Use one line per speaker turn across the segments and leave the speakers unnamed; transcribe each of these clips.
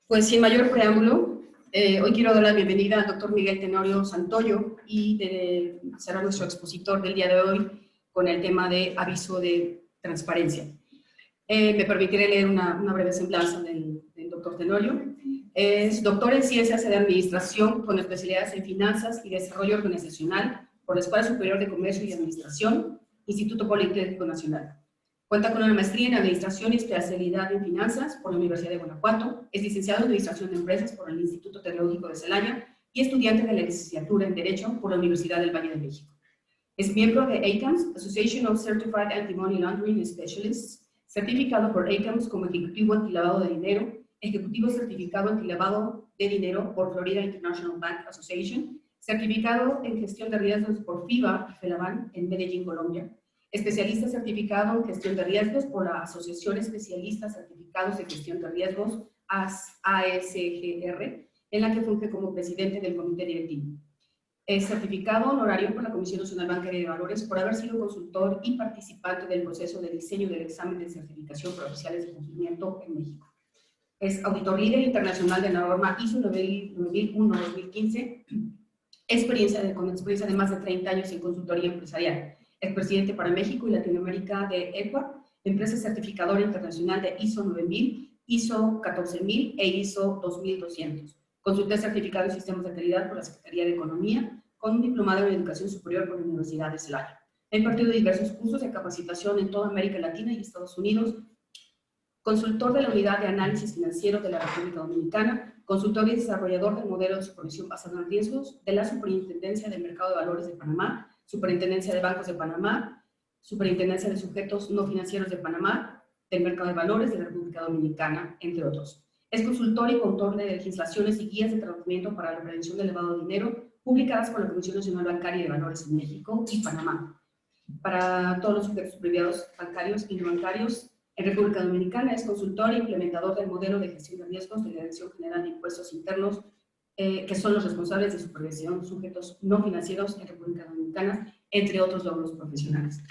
Pues sin mayor preámbulo, hoy quiero dar la bienvenida al doctor Miguel Tenorio Santoyo y será nuestro expositor del día de hoy con el tema de aviso de transparencia. Me permitiré leer una breve semblanza del doctor Tenorio. Es doctor en Ciencias de Administración con especialidades en Finanzas y Desarrollo Organizacional por la Escuela Superior de Comercio y Administración, Instituto Politécnico Nacional. Cuenta con una maestría en Administración y especialidad en Finanzas por la Universidad de Guanajuato. Es licenciado en Administración de Empresas por el Instituto Tecnológico de Celaya y estudiante de la licenciatura en Derecho por la Universidad del Valle de México. Es miembro de ACAMS, Association of Certified Anti-Money Laundering Specialists, certificado por ACAMS como Ejecutivo Antilavado de Dinero, Ejecutivo Certificado Antilavado de Dinero por Florida International Bank Association, certificado en Gestión de Riesgos por FIBA y FELABAN en Medellín, Colombia, especialista certificado en Gestión de Riesgos por la Asociación Especialista Certificados en Gestión de Riesgos, ASGR, en la que funge como presidente del comité directivo. Es certificado honorario por la Comisión Nacional Bancaria de Valores por haber sido consultor y participante del proceso de diseño del examen de certificación para oficiales de cumplimiento en México. Es auditor líder internacional de la norma ISO 9001-2015, con experiencia de más de 30 años en consultoría empresarial. Es presidente para México y Latinoamérica de EQUA, empresa certificadora internacional de ISO 9000, ISO 14000 e ISO 2200. Consultor certificado en sistemas de calidad por la Secretaría de Economía, con un diplomado en Educación Superior por la Universidad de Celaya. Ha impartido diversos cursos de capacitación en toda América Latina y Estados Unidos. Consultor de la Unidad de Análisis Financiero de la República Dominicana, consultor y desarrollador del modelo de supervisión basado en riesgos de la Superintendencia del Mercado de Valores de Panamá, Superintendencia de Bancos de Panamá, Superintendencia de Sujetos No Financieros de Panamá, del Mercado de Valores de la República Dominicana, entre otros. Es consultor y coautor de legislaciones y guías de tratamiento para la prevención del lavado de dinero, publicadas por la Comisión Nacional Bancaria de Valores en México y Panamá. Para todos los sujetos privados bancarios y no bancarios, en República Dominicana es consultor e implementador del modelo de gestión de riesgos de la Dirección General de Impuestos Internos, que son los responsables de supervisión sujetos no financieros en República Dominicana, entre otros logros profesionales.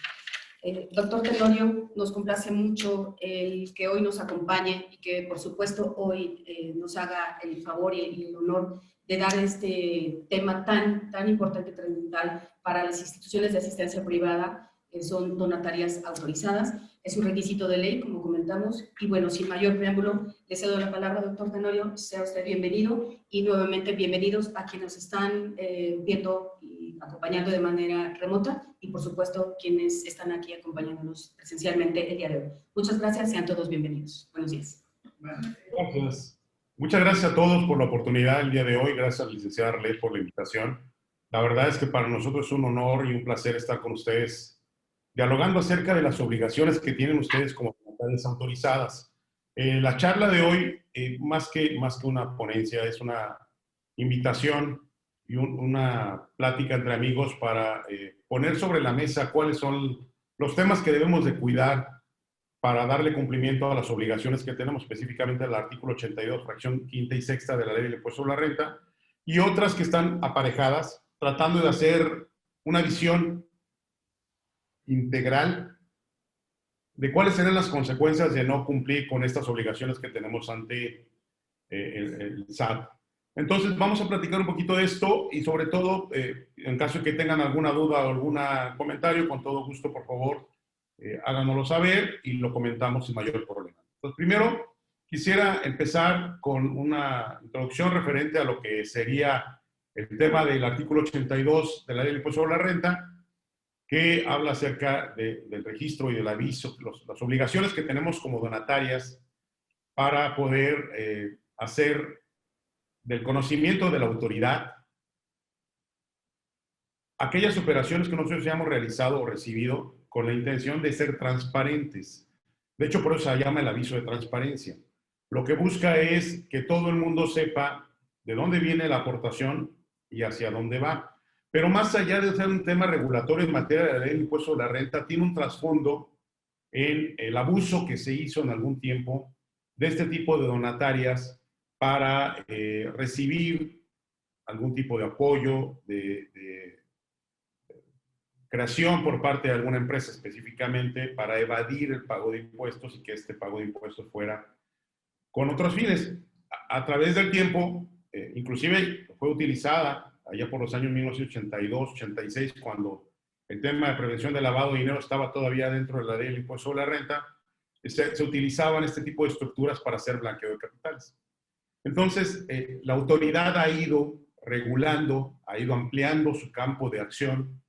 Doctor Tenorio, nos complace mucho el que hoy nos acompañe y que, por supuesto, hoy nos haga el favor y el honor de dar este tema tan importante y trascendental para las instituciones de asistencia privada, que son donatarias autorizadas. Es un requisito de ley, como comentamos, y bueno, sin mayor preámbulo, le cedo la palabra, doctor Tenorio. Sea usted bienvenido y nuevamente bienvenidos a quienes nos están viendo y acompañando de manera remota y, por supuesto, quienes están aquí acompañándonos presencialmente el día de hoy. Muchas gracias, sean todos bienvenidos. Buenos días.
Gracias. Muchas gracias a todos por la oportunidad el día de hoy. Gracias, licenciada Arlet, por la invitación. La verdad es que para nosotros es un honor y un placer estar con ustedes dialogando acerca de las obligaciones que tienen ustedes como donatarias autorizadas. La charla de hoy, más que una ponencia, es una invitación y una plática entre amigos para poner sobre la mesa cuáles son los temas que debemos de cuidar para darle cumplimiento a las obligaciones que tenemos, específicamente al artículo 82, fracción quinta y sexta de la Ley del Impuesto sobre la Renta, y otras que están aparejadas, tratando de hacer una visión integral de cuáles serán las consecuencias de no cumplir con estas obligaciones que tenemos ante el SAT. Entonces vamos a platicar un poquito de esto y sobre todo, en caso de que tengan alguna duda o algún comentario, con todo gusto, por favor, háganoslo saber y lo comentamos sin mayor problema. Entonces, primero, quisiera empezar con una introducción referente a lo que sería el tema del artículo 82 de la Ley del Impuesto sobre la Renta, que habla acerca del registro y del aviso, las obligaciones que tenemos como donatarias para poder hacer del conocimiento de la autoridad aquellas operaciones que nosotros hayamos realizado o recibido con la intención de ser transparentes. De hecho, por eso se llama el aviso de transparencia. Lo que busca es que todo el mundo sepa de dónde viene la aportación y hacia dónde va. Pero más allá de ser un tema regulatorio en materia de la Ley del Impuesto sobre la Renta, tiene un trasfondo en el abuso que se hizo en algún tiempo de este tipo de donatarias para recibir algún tipo de apoyo, de creación por parte de alguna empresa específicamente para evadir el pago de impuestos y que este pago de impuestos fuera con otros fines. a través del tiempo, inclusive fue utilizada allá por los años 1982, 86, cuando el tema de prevención de lavado de dinero estaba todavía dentro de la ley del impuesto sobre la renta, se utilizaban este tipo de estructuras para hacer blanqueo de capitales. Entonces, la autoridad ha ido regulando, ha ido ampliando su campo de acción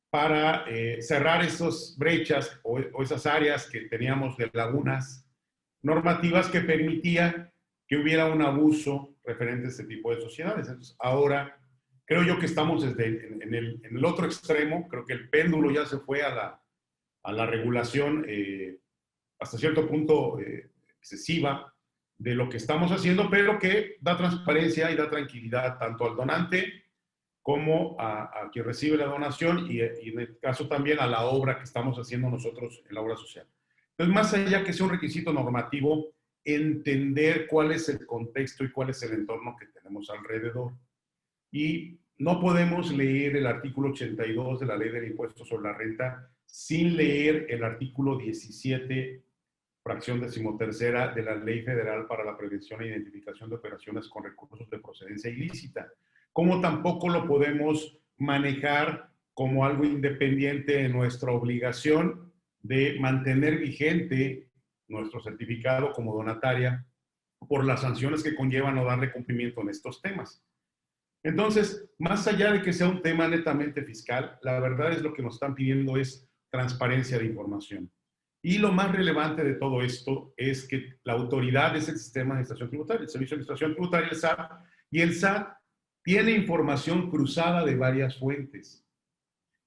para cerrar esas brechas o esas áreas que teníamos de lagunas normativas que permitían que hubiera un abuso referente a este tipo de sociedades. Entonces, ahora creo yo que estamos en el otro extremo, creo que el péndulo ya se fue a la regulación hasta cierto punto excesiva de lo que estamos haciendo, pero que da transparencia y da tranquilidad tanto al donante como a quien recibe la donación y en el caso también a la obra que estamos haciendo nosotros en la obra social. Entonces, más allá que sea un requisito normativo, entender cuál es el contexto y cuál es el entorno que tenemos alrededor. Y no podemos leer el artículo 82 de la Ley del Impuesto sobre la Renta sin leer el artículo 17, fracción 13ª de la Ley Federal para la Prevención e Identificación de Operaciones con Recursos de Procedencia Ilícita. Como tampoco lo podemos manejar como algo independiente de nuestra obligación de mantener vigente nuestro certificado como donataria por las sanciones que conllevan no darle cumplimiento en estos temas. Entonces, más allá de que sea un tema netamente fiscal, la verdad es lo que nos están pidiendo es transparencia de información. Y lo más relevante de todo esto es que la autoridad es el sistema de administración tributaria, el Servicio de Administración Tributaria, el SAT, y el SAT tiene información cruzada de varias fuentes.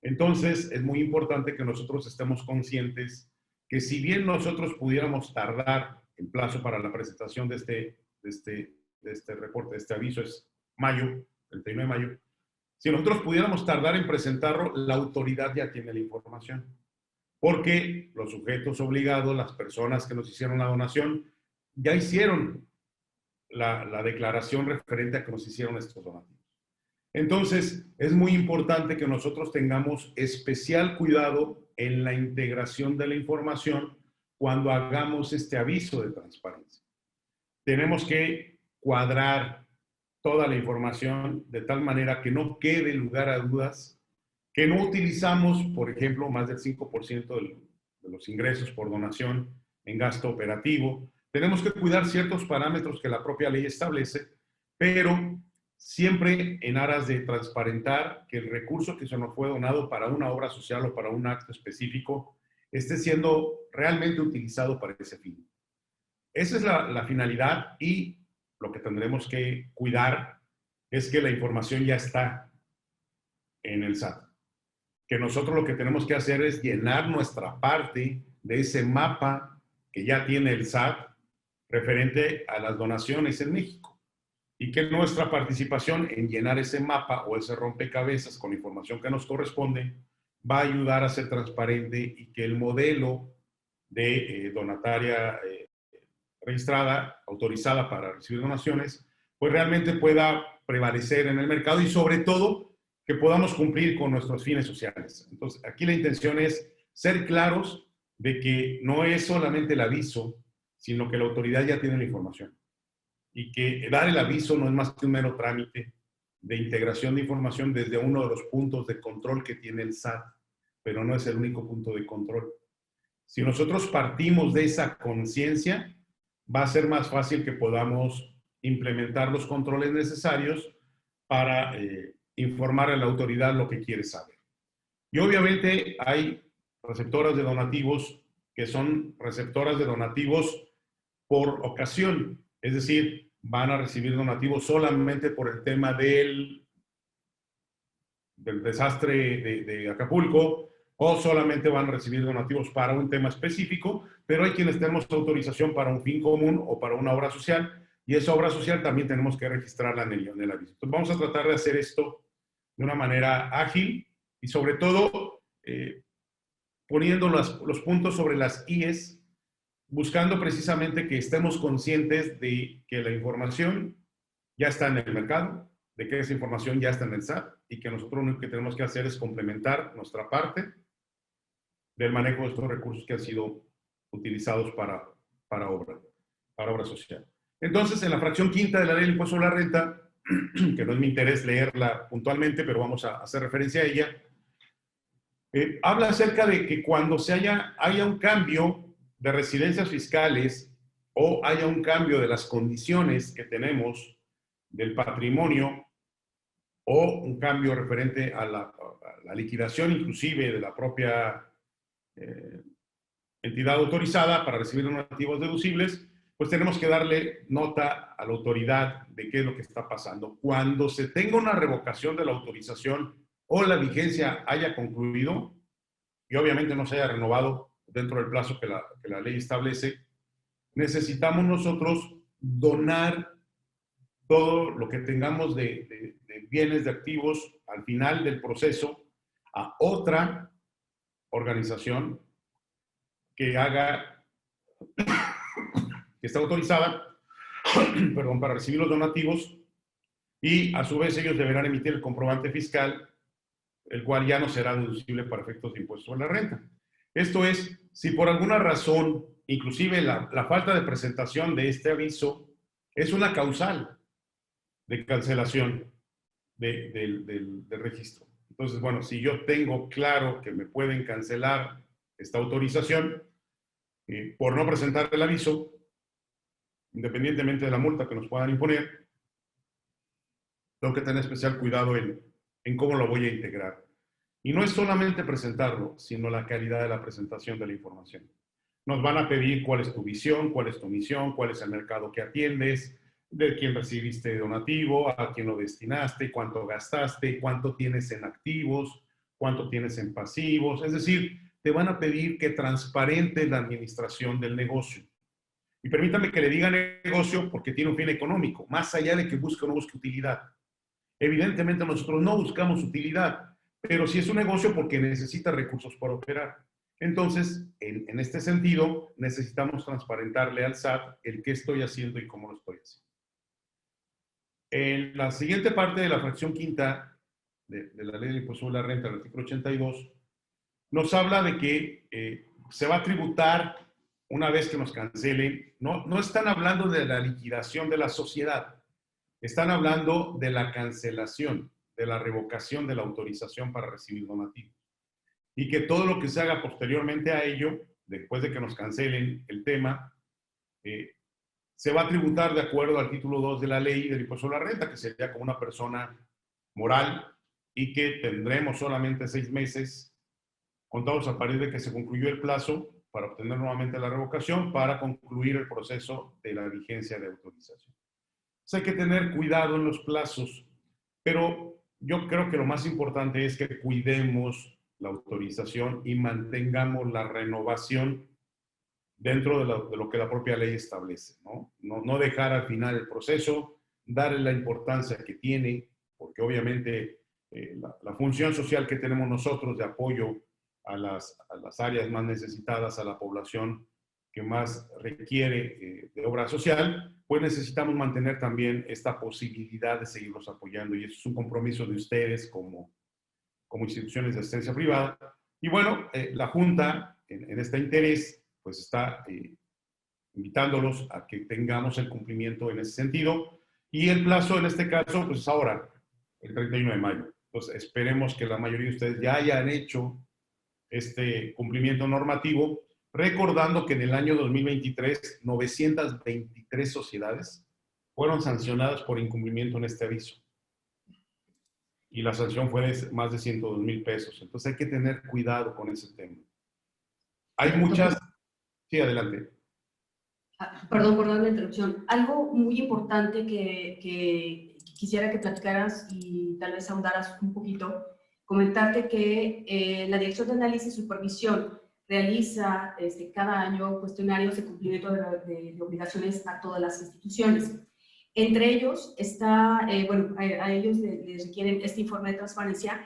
Entonces, es muy importante que nosotros estemos conscientes que si bien nosotros pudiéramos tardar, el plazo para la presentación de este reporte, de este aviso es mayo, 31 de mayo, si nosotros pudiéramos tardar en presentarlo, la autoridad ya tiene la información. Porque los sujetos obligados, las personas que nos hicieron la donación, ya hicieron la declaración referente a que nos hicieron estos donativos. Entonces, es muy importante que nosotros tengamos especial cuidado en la integración de la información cuando hagamos este aviso de transparencia. Tenemos que cuadrar toda la información de tal manera que no quede lugar a dudas, que no utilizamos, por ejemplo, más del 5% de los ingresos por donación en gasto operativo. Tenemos que cuidar ciertos parámetros que la propia ley establece, pero siempre en aras de transparentar que el recurso que se nos fue donado para una obra social o para un acto específico esté siendo realmente utilizado para ese fin. Esa es la finalidad y lo que tendremos que cuidar es que la información ya está en el SAT. Que nosotros lo que tenemos que hacer es llenar nuestra parte de ese mapa que ya tiene el SAT referente a las donaciones en México. Y que nuestra participación en llenar ese mapa o ese rompecabezas con información que nos corresponde va a ayudar a ser transparente y que el modelo de donataria registrada, autorizada para recibir donaciones, pues realmente pueda prevalecer en el mercado y sobre todo que podamos cumplir con nuestros fines sociales. Entonces, aquí la intención es ser claros de que no es solamente el aviso, sino que la autoridad ya tiene la información. Y que dar el aviso no es más que un mero trámite de integración de información desde uno de los puntos de control que tiene el SAT, pero no es el único punto de control. Si nosotros partimos de esa conciencia, va a ser más fácil que podamos implementar los controles necesarios para informar a la autoridad lo que quiere saber. Y obviamente hay receptoras de donativos que son receptoras de donativos por ocasión, es decir, van a recibir donativos solamente por el tema del desastre de Acapulco, o solamente van a recibir donativos para un tema específico, pero hay quienes tenemos autorización para un fin común o para una obra social, y esa obra social también tenemos que registrarla en el aviso. Entonces vamos a tratar de hacer esto de una manera ágil y sobre todo poniendo los puntos sobre las IES, buscando precisamente que estemos conscientes de que la información ya está en el mercado, de que esa información ya está en el SAT y que nosotros lo único que tenemos que hacer es complementar nuestra parte del manejo de estos recursos que han sido utilizados para obra social. Entonces, en la fracción quinta de la ley del impuesto sobre la renta, que no es mi interés leerla puntualmente, pero vamos a hacer referencia a ella, habla acerca de que cuando haya un cambio de residencias fiscales o haya un cambio de las condiciones que tenemos del patrimonio o un cambio referente a la liquidación inclusive de la propia entidad autorizada para recibir donativos deducibles, pues tenemos que darle nota a la autoridad de qué es lo que está pasando. Cuando se tenga una revocación de la autorización o la vigencia haya concluido y obviamente no se haya renovado dentro del plazo que la ley establece, necesitamos nosotros donar todo lo que tengamos de bienes, de activos al final del proceso a otra organización que está autorizada, perdón, para recibir los donativos, y a su vez ellos deberán emitir el comprobante fiscal, el cual ya no será deducible para efectos de impuesto sobre la renta. Esto es, si por alguna razón, inclusive la falta de presentación de este aviso, es una causal de cancelación del registro. Entonces, bueno, si yo tengo claro que me pueden cancelar esta autorización por no presentar el aviso, independientemente de la multa que nos puedan imponer, tengo que tener especial cuidado en cómo lo voy a integrar. Y no es solamente presentarlo, sino la calidad de la presentación de la información. Nos van a pedir cuál es tu visión, cuál es tu misión, cuál es el mercado que atiendes, de quién recibiste donativo, a quién lo destinaste, cuánto gastaste, cuánto tienes en activos, cuánto tienes en pasivos. Es decir, te van a pedir que transparentes la administración del negocio. Y permítame que le diga negocio porque tiene un fin económico, más allá de que busque o no busque utilidad. Evidentemente nosotros no buscamos utilidad, pero sí es un negocio porque necesita recursos para operar. Entonces, en este sentido, necesitamos transparentarle al SAT el qué estoy haciendo y cómo lo estoy haciendo. En la siguiente parte de la fracción quinta de la ley del impuesto sobre la renta, el artículo 82, nos habla de que se va a tributar una vez que nos cancelen. No están hablando de la liquidación de la sociedad, están hablando de la cancelación, de la revocación de la autorización para recibir donativos. Y que todo lo que se haga posteriormente a ello, después de que nos cancelen el tema, se va a tributar de acuerdo al título 2 de la ley del impuesto sobre la renta, que sería como una persona moral y que tendremos solamente 6 meses contados a partir de que se concluyó el plazo para obtener nuevamente la revocación para concluir el proceso de la vigencia de autorización. Entonces hay que tener cuidado en los plazos, pero yo creo que lo más importante es que cuidemos la autorización y mantengamos la renovación dentro de lo que la propia ley establece, ¿no? No dejar al final el proceso, darle la importancia que tiene, porque obviamente la función social que tenemos nosotros de apoyo a las áreas más necesitadas, a la población que más requiere de obra social, pues necesitamos mantener también esta posibilidad de seguirlos apoyando, y eso es un compromiso de ustedes como instituciones de asistencia privada. Y bueno, la Junta, en este interés, pues está invitándolos a que tengamos el cumplimiento en ese sentido. Y el plazo en este caso, pues es ahora, el 31 de mayo. Entonces, esperemos que la mayoría de ustedes ya hayan hecho este cumplimiento normativo, recordando que en el año 2023, 923 sociedades fueron sancionadas por incumplimiento en este aviso. Y la sanción fue de más de 102,000 pesos. Entonces hay que tener cuidado con ese tema. Hay muchas... Sí, adelante.
Perdón por dar la interrupción. Algo muy importante que quisiera que platicaras y tal vez ahondaras un poquito, comentarte que la Dirección de Análisis y Supervisión realiza cada año cuestionarios de cumplimiento de obligaciones a todas las instituciones. Entre ellos está, bueno, a ellos les requieren este informe de transparencia.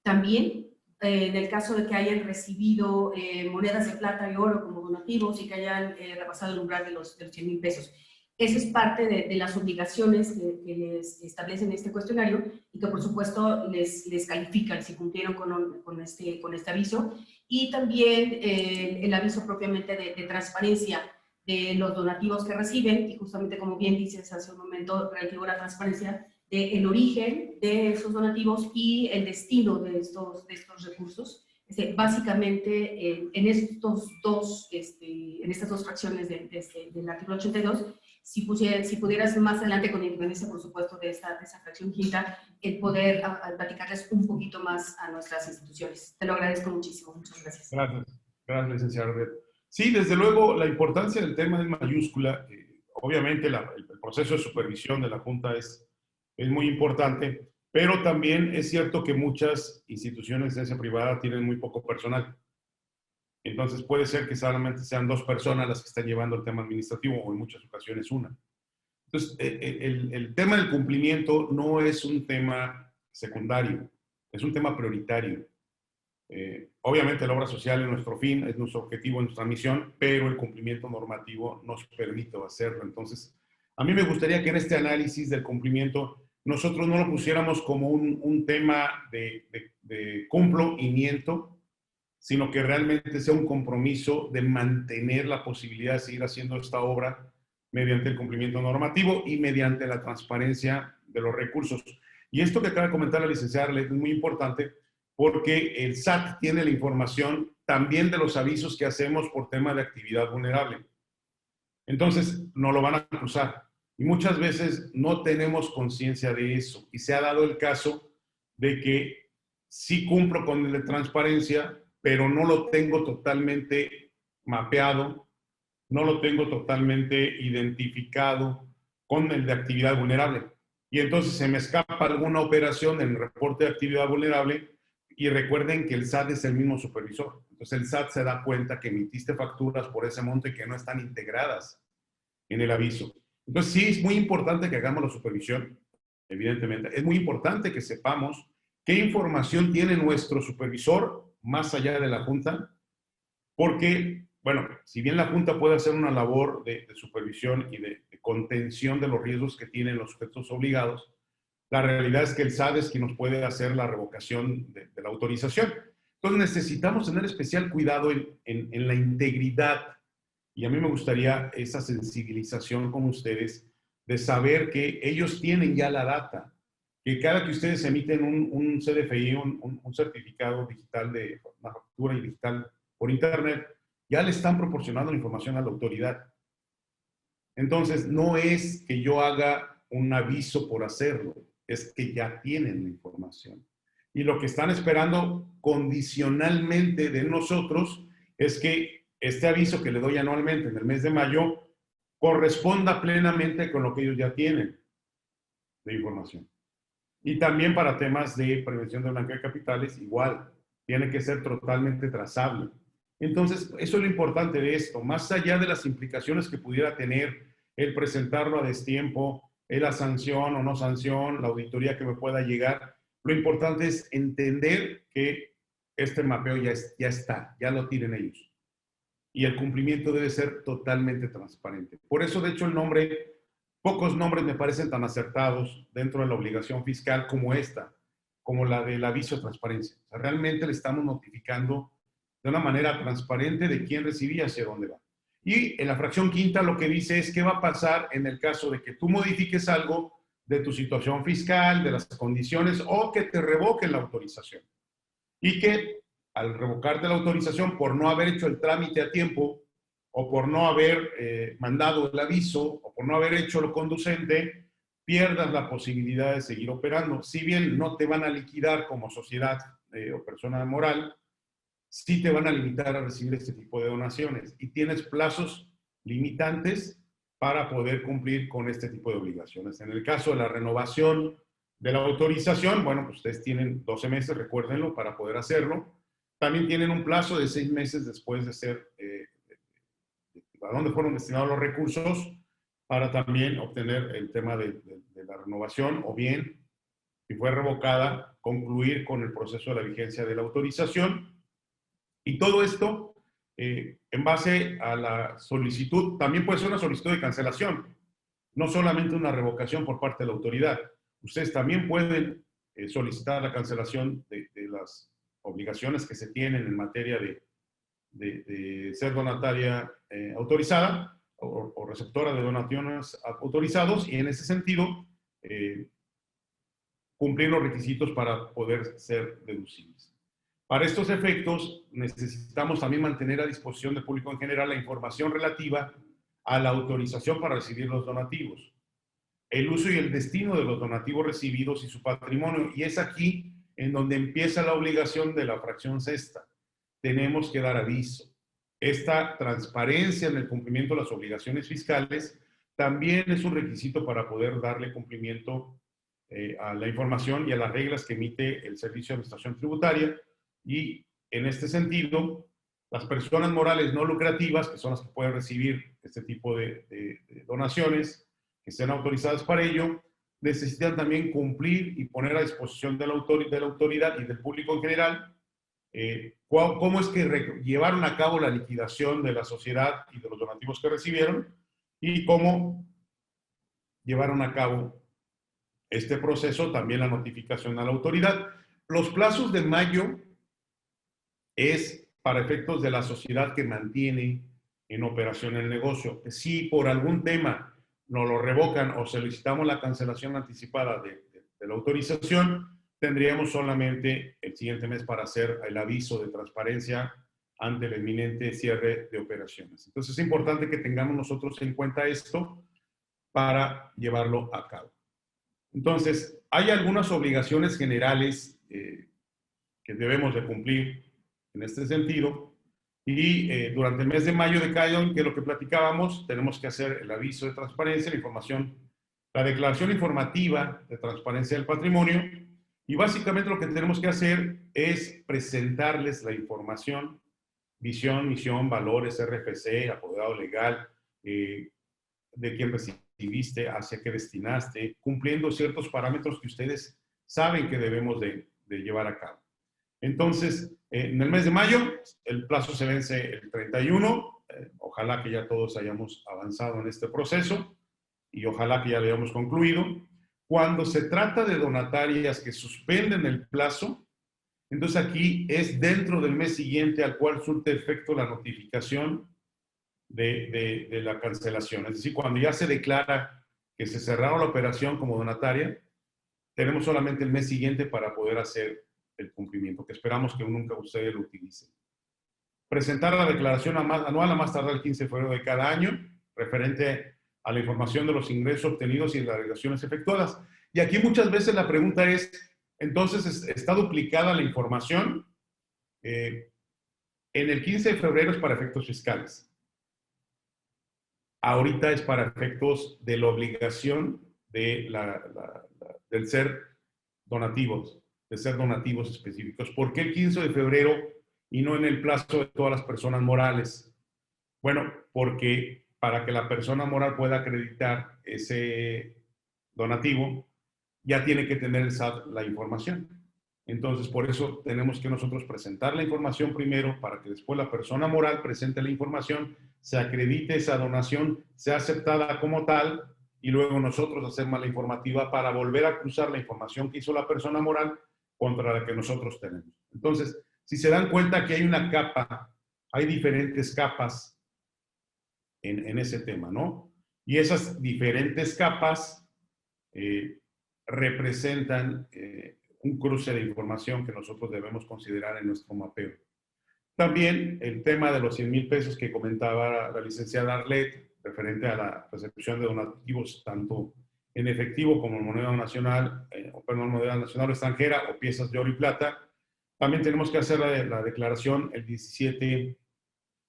También, en el caso de que hayan recibido monedas de plata y oro como donativos y que hayan rebasado el umbral de los 100,000 pesos. Esa es parte de las obligaciones que les establecen este cuestionario y que por supuesto les califican si cumplieron con este aviso. Y también el aviso propiamente de transparencia de los donativos que reciben, y justamente como bien dices hace un momento, reitero la transparencia del origen de esos donativos y el destino de estos recursos. Básicamente, en estas dos fracciones del artículo 82, si pudieras más adelante, con independencia, por supuesto, de esa fracción quinta, el poder platicarles un poquito más a nuestras instituciones. Te lo agradezco muchísimo. Muchas gracias.
Gracias, gracias, licenciado Robert. Sí, desde luego, la importancia del tema es mayúscula. Obviamente, el proceso de supervisión de la Junta es muy importante, pero también es cierto que muchas instituciones de ciencia privada tienen muy poco personal. Entonces, puede ser que solamente sean 2 personas las que están llevando el tema administrativo, o en muchas ocasiones una. Entonces, el tema del cumplimiento no es un tema secundario, es un tema prioritario. Obviamente la obra social es nuestro fin, es nuestro objetivo, es nuestra misión, pero el cumplimiento normativo nos permite hacerlo. Entonces, a mí me gustaría que en este análisis del cumplimiento nosotros no lo pusiéramos como un tema de cumplo y miento, sino que realmente sea un compromiso de mantener la posibilidad de seguir haciendo esta obra mediante el cumplimiento normativo y mediante la transparencia de los recursos. Y esto que acaba de comentar la licenciada es muy importante, porque el SAT tiene la información también de los avisos que hacemos por tema de actividad vulnerable. Entonces, no lo van a acusar. Y muchas veces no tenemos conciencia de eso. Y se ha dado el caso de que sí cumplo con el de transparencia, pero no lo tengo totalmente mapeado, no lo tengo totalmente identificado con el de actividad vulnerable. Y entonces se me escapa alguna operación en el reporte de actividad vulnerable. Y recuerden que el SAT es el mismo supervisor. Entonces el SAT se da cuenta que emitiste facturas por ese monto y que no están integradas en el aviso. Entonces sí es muy importante que hagamos la supervisión, evidentemente. Es muy importante que sepamos qué información tiene nuestro supervisor más allá de la Junta, porque, bueno, si bien la Junta puede hacer una labor de supervisión y de contención de los riesgos que tienen los sujetos obligados, la realidad es que el SAT es quien nos puede hacer la revocación de la autorización. Entonces necesitamos tener especial cuidado en la integridad, y a mí me gustaría esa sensibilización con ustedes de saber que ellos tienen ya la data, que cada que ustedes emiten un CDFI, un certificado digital de una factura digital por internet, ya le están proporcionando la información a la autoridad. Entonces, no es que yo haga un aviso por hacerlo, es que ya tienen la información. Y lo que están esperando condicionalmente de nosotros es que este aviso que le doy anualmente en el mes de mayo corresponda plenamente con lo que ellos ya tienen de información. Y también para temas de prevención de blanqueo de capitales, igual, tiene que ser totalmente trazable. Entonces, eso es lo importante de esto, más allá de las implicaciones que pudiera tener el presentarlo a destiempo, la sanción o no sanción, la auditoría que me pueda llegar, lo importante es entender que este mapeo ya está, ya lo tienen ellos. Y el cumplimiento debe ser totalmente transparente. Por eso, de hecho, el nombre, pocos nombres me parecen tan acertados dentro de la obligación fiscal como esta, como la del aviso de transparencia. O sea, realmente le estamos notificando de una manera transparente de quién recibía y hacia dónde va. Y en la fracción quinta lo que dice es qué va a pasar en el caso de que tú modifiques algo de tu situación fiscal, de las condiciones, o que te revoquen la autorización. Y que al revocarte la autorización por no haber hecho el trámite a tiempo, o por no haber mandado el aviso, o por no haber hecho lo conducente, pierdas la posibilidad de seguir operando. Si bien no te van a liquidar como sociedad o persona moral, sí te van a limitar a recibir este tipo de donaciones. Y tienes plazos limitantes para poder cumplir con este tipo de obligaciones. En el caso de la renovación de la autorización, bueno, pues ustedes tienen 12 meses, recuérdenlo, para poder hacerlo. También tienen un plazo de 6 meses después de ser, a dónde fueron destinados los recursos, para también obtener el tema de la renovación, o bien, si fue revocada, concluir con el proceso de la vigencia de la autorización. Y todo esto en base a la solicitud, también puede ser una solicitud de cancelación, no solamente una revocación por parte de la autoridad. Ustedes también pueden solicitar la cancelación de las obligaciones que se tienen en materia de ser donataria autorizada, o receptora de donaciones autorizados y en ese sentido cumplir los requisitos para poder ser deducibles. Para estos efectos, necesitamos también mantener a disposición del público en general la información relativa a la autorización para recibir los donativos, el uso y el destino de los donativos recibidos y su patrimonio. Y es aquí en donde empieza la obligación de la fracción sexta. Tenemos que dar aviso. Esta transparencia en el cumplimiento de las obligaciones fiscales también es un requisito para poder darle cumplimiento a la información y a las reglas que emite el Servicio de Administración Tributaria. Y en este sentido, las personas morales no lucrativas, que son las que pueden recibir este tipo de donaciones, que estén autorizadas para ello, necesitan también cumplir y poner a disposición de la autoridad y del público en general cómo es que llevaron a cabo la liquidación de la sociedad y de los donativos que recibieron y cómo llevaron a cabo este proceso, también la notificación a la autoridad. Los plazos de mayo es para efectos de la sociedad que mantiene en operación el negocio. Si por algún tema nos lo revocan o solicitamos la cancelación anticipada de la autorización, tendríamos solamente el siguiente mes para hacer el aviso de transparencia ante el inminente cierre de operaciones. Entonces es importante que tengamos nosotros en cuenta esto para llevarlo a cabo. Entonces, hay algunas obligaciones generales que debemos de cumplir en este sentido. Y durante el mes de mayo de cada año, que es lo que platicábamos, tenemos que hacer el aviso de transparencia, la información, la declaración informativa de transparencia del patrimonio. Y básicamente lo que tenemos que hacer es presentarles la información, visión, misión, valores, RFC, apoderado legal, de quién recibiste, hacia qué destinaste, cumpliendo ciertos parámetros que ustedes saben que debemos de llevar a cabo. Entonces, en el mes de mayo, el plazo se vence el 31. Ojalá que ya todos hayamos avanzado en este proceso y ojalá que ya lo hayamos concluido. Cuando se trata de donatarias que suspenden el plazo, entonces aquí es dentro del mes siguiente al cual surte efecto la notificación de la cancelación. Es decir, cuando ya se declara que se cerraron la operación como donataria, tenemos solamente el mes siguiente para poder hacer el cumplimiento, que esperamos que nunca ustedes lo utilicen. Presentar la declaración anual a más tardar el 15 de febrero de cada año, referente a la información de los ingresos obtenidos y las declaraciones efectuadas. Y aquí muchas veces la pregunta es, entonces, ¿está duplicada la información? En el 15 de febrero es para efectos fiscales. Ahorita es para efectos de la obligación de del ser donativos, de ser donativos específicos. ¿Por qué el 15 de febrero y no en el plazo de todas las personas morales? Bueno, porque para que la persona moral pueda acreditar ese donativo, ya tiene que tener el SAT la información. Entonces, por eso tenemos que nosotros presentar la información primero para que después la persona moral presente la información, se acredite esa donación, sea aceptada como tal y luego nosotros hacemos la informativa para volver a cruzar la información que hizo la persona moral contra la que nosotros tenemos. Entonces, si se dan cuenta que hay una capa, hay diferentes capas en ese tema, ¿no? Y esas diferentes capas representan un cruce de información que nosotros debemos considerar en nuestro mapeo. También el tema de los 100,000 pesos que comentaba la licenciada Arlet, referente a la recepción de donativos tanto en efectivo como en moneda nacional, moneda nacional o extranjera o piezas de oro y plata. También tenemos que hacer la declaración el 17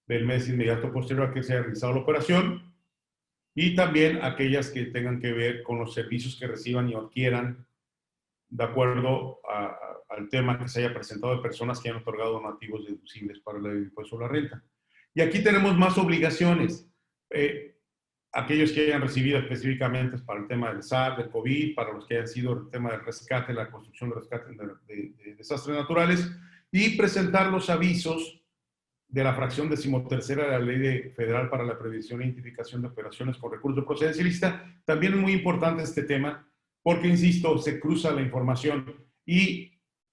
del mes inmediato posterior a que se haya realizado la operación y también aquellas que tengan que ver con los servicios que reciban y adquieran de acuerdo al tema que se haya presentado de personas que hayan otorgado donativos deducibles para el impuesto sobre la renta. Y aquí tenemos más obligaciones. Aquellos que hayan recibido específicamente para el tema del SAT, del COVID, para los que hayan sido el tema del rescate, la construcción de rescate de desastres naturales, y presentar los avisos de la fracción 13ª de la Ley Federal para la Prevención e Identificación de Operaciones con Recursos de Procedencia Ilícita. También es muy importante este tema, porque, insisto, se cruza la información y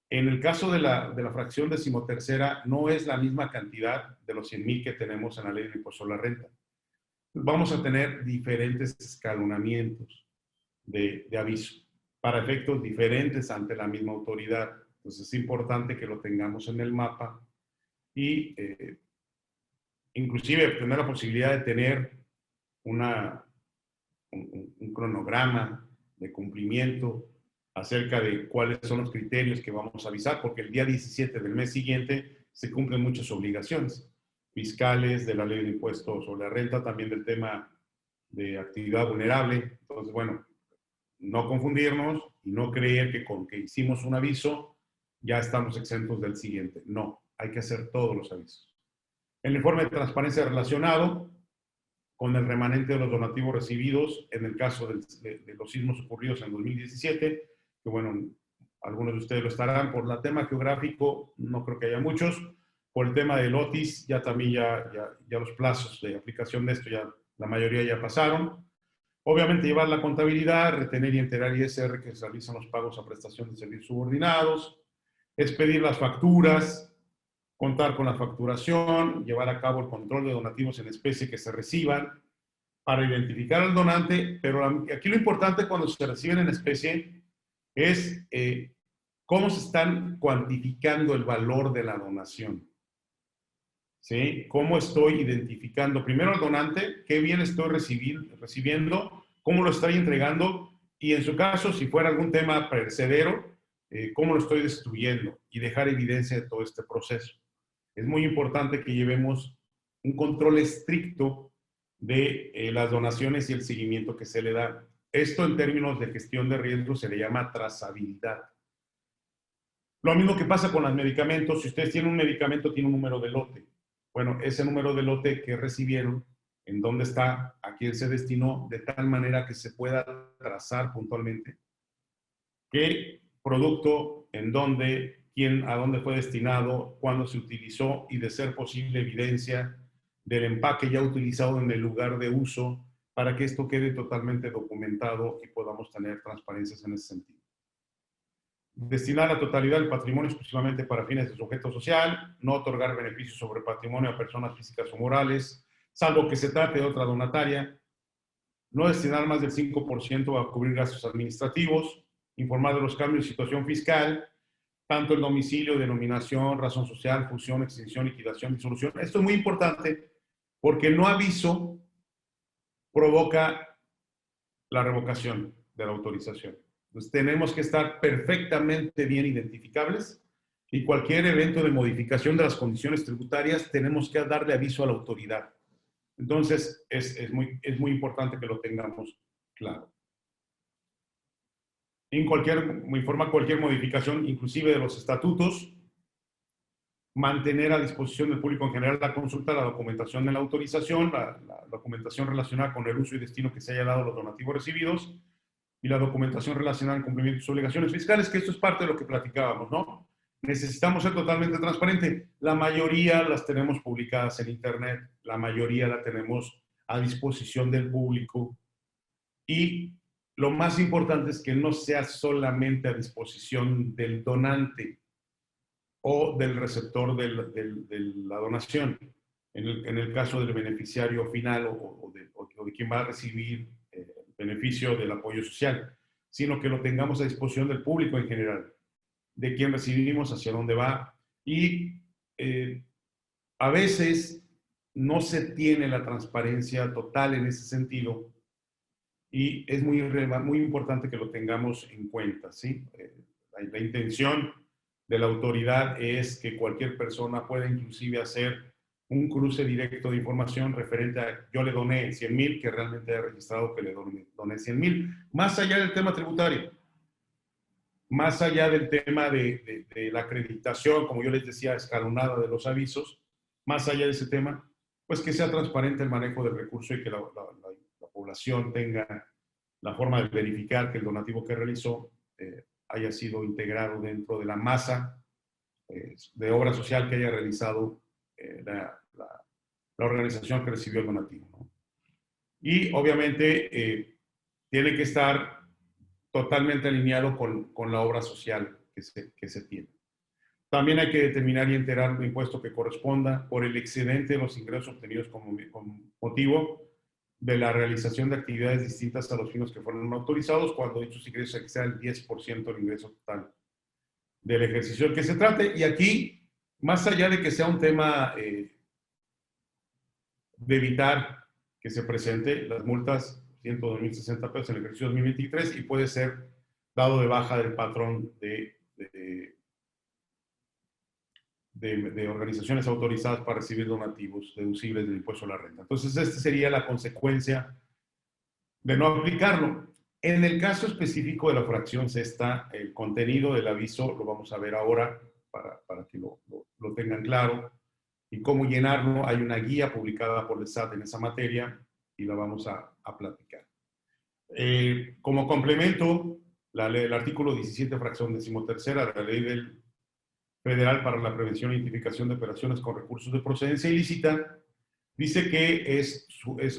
en el caso de la fracción 13ª no es la misma cantidad de los 100,000 que tenemos en la Ley del Impuesto sobre la Renta. vamos a tener diferentes escalonamientos de aviso para efectos diferentes ante la misma autoridad. Entonces es importante que lo tengamos en el mapa y inclusive tener la posibilidad de tener un cronograma de cumplimiento acerca de cuáles son los criterios que vamos a avisar, porque el día 17 del mes siguiente se cumplen muchas obligaciones fiscales, de la ley de impuestos sobre la renta, también del tema de actividad vulnerable. Entonces, bueno, no confundirnos y no creer que con que hicimos un aviso ya estamos exentos del siguiente. No, hay que hacer todos los avisos. El informe de transparencia relacionado con el remanente de los donativos recibidos en el caso de los sismos ocurridos en 2017, que bueno, algunos de ustedes lo estarán. Por el tema geográfico, no creo que haya muchos. Por el tema del OTIS, ya también ya los plazos de aplicación de esto, ya la mayoría ya pasaron. Obviamente llevar la contabilidad, retener y enterar ISR que se realizan los pagos a prestación de servicios subordinados, expedir las facturas, contar con la facturación, llevar a cabo el control de donativos en especie que se reciban para identificar al donante, pero aquí lo importante cuando se reciben en especie es cómo se están cuantificando el valor de la donación. ¿Sí? ¿Cómo estoy identificando primero al donante, qué bien estoy recibiendo, cómo lo estoy entregando y en su caso, si fuera algún tema perecedero, cómo lo estoy destruyendo y dejar evidencia de todo este proceso? Es muy importante que llevemos un control estricto de las donaciones y el seguimiento que se le da. Esto en términos de gestión de riesgos se le llama trazabilidad. Lo mismo que pasa con los medicamentos. Si ustedes tienen un medicamento, tiene un número de lote. Bueno, ese número de lote que recibieron, en dónde está, a quién se destinó, de tal manera que se pueda trazar puntualmente qué producto, en dónde, quién, a dónde fue destinado, cuándo se utilizó y, de ser posible, evidencia del empaque ya utilizado en el lugar de uso para que esto quede totalmente documentado y podamos tener transparencias en ese sentido. Destinar la totalidad del patrimonio exclusivamente para fines de sujeto social, no otorgar beneficios sobre patrimonio a personas físicas o morales, salvo que se trate de otra donataria, no destinar más del 5% a cubrir gastos administrativos, informar de los cambios de situación fiscal, tanto el domicilio, denominación, razón social, fusión, extinción, liquidación, disolución. Esto es muy importante porque el no aviso provoca la revocación de la autorización. Entonces tenemos que estar perfectamente bien identificables y cualquier evento de modificación de las condiciones tributarias tenemos que darle aviso a la autoridad. Entonces es muy importante que lo tengamos claro. Informar cualquier modificación, inclusive de los estatutos, mantener a disposición del público en general la consulta, la documentación de la autorización, la documentación relacionada con el uso y destino que se haya dado a los donativos recibidos y la documentación relacionada al cumplimiento de sus obligaciones fiscales, que esto es parte de lo que platicábamos, ¿no? Necesitamos ser totalmente transparentes. La mayoría las tenemos publicadas en Internet, la mayoría la tenemos a disposición del público y lo más importante es que no sea solamente a disposición del donante o del receptor de la donación, en el caso del beneficiario final o de quien va a recibir el beneficio del apoyo social, sino que lo tengamos a disposición del público en general, de quién recibimos, hacia dónde va. Y a veces no se tiene la transparencia total en ese sentido y es muy importante que lo tengamos en cuenta, ¿sí? La intención de la autoridad es que cualquier persona pueda inclusive hacer un cruce directo de información referente a yo le doné 100,000, que realmente haya registrado que le doné 100,000, más allá del tema tributario, más allá del tema de la acreditación, como yo les decía, escalonada de los avisos, más allá de ese tema, pues que sea transparente el manejo del recurso y que la población tenga la forma de verificar que el donativo que realizó haya sido integrado dentro de la masa de obra social que haya realizado la organización que recibió el donativo, ¿no? Y obviamente tiene que estar totalmente alineado con la obra social que se tiene. También hay que determinar y enterar el impuesto que corresponda por el excedente de los ingresos obtenidos como motivo de la realización de actividades distintas a los fines que fueron autorizados, cuando dichos ingresos exceden el 10% del ingreso total del ejercicio del que se trate. Y aquí, más allá de que sea un tema de evitar que se presente las multas, 102.060 pesos en el ejercicio 2023, y puede ser dado de baja del patrón de organizaciones autorizadas para recibir donativos deducibles del impuesto a la renta. Entonces, esta sería la consecuencia de no aplicarlo. En el caso específico de la fracción sexta, el contenido del aviso lo vamos a ver ahora para que lo tengan claro. Y cómo llenarlo, hay una guía publicada por el SAT en esa materia y la vamos a platicar. Como complemento, el artículo 17, fracción 13ª de la Ley Federal para la Prevención e Identificación de Operaciones con Recursos de Procedencia Ilícita, dice que es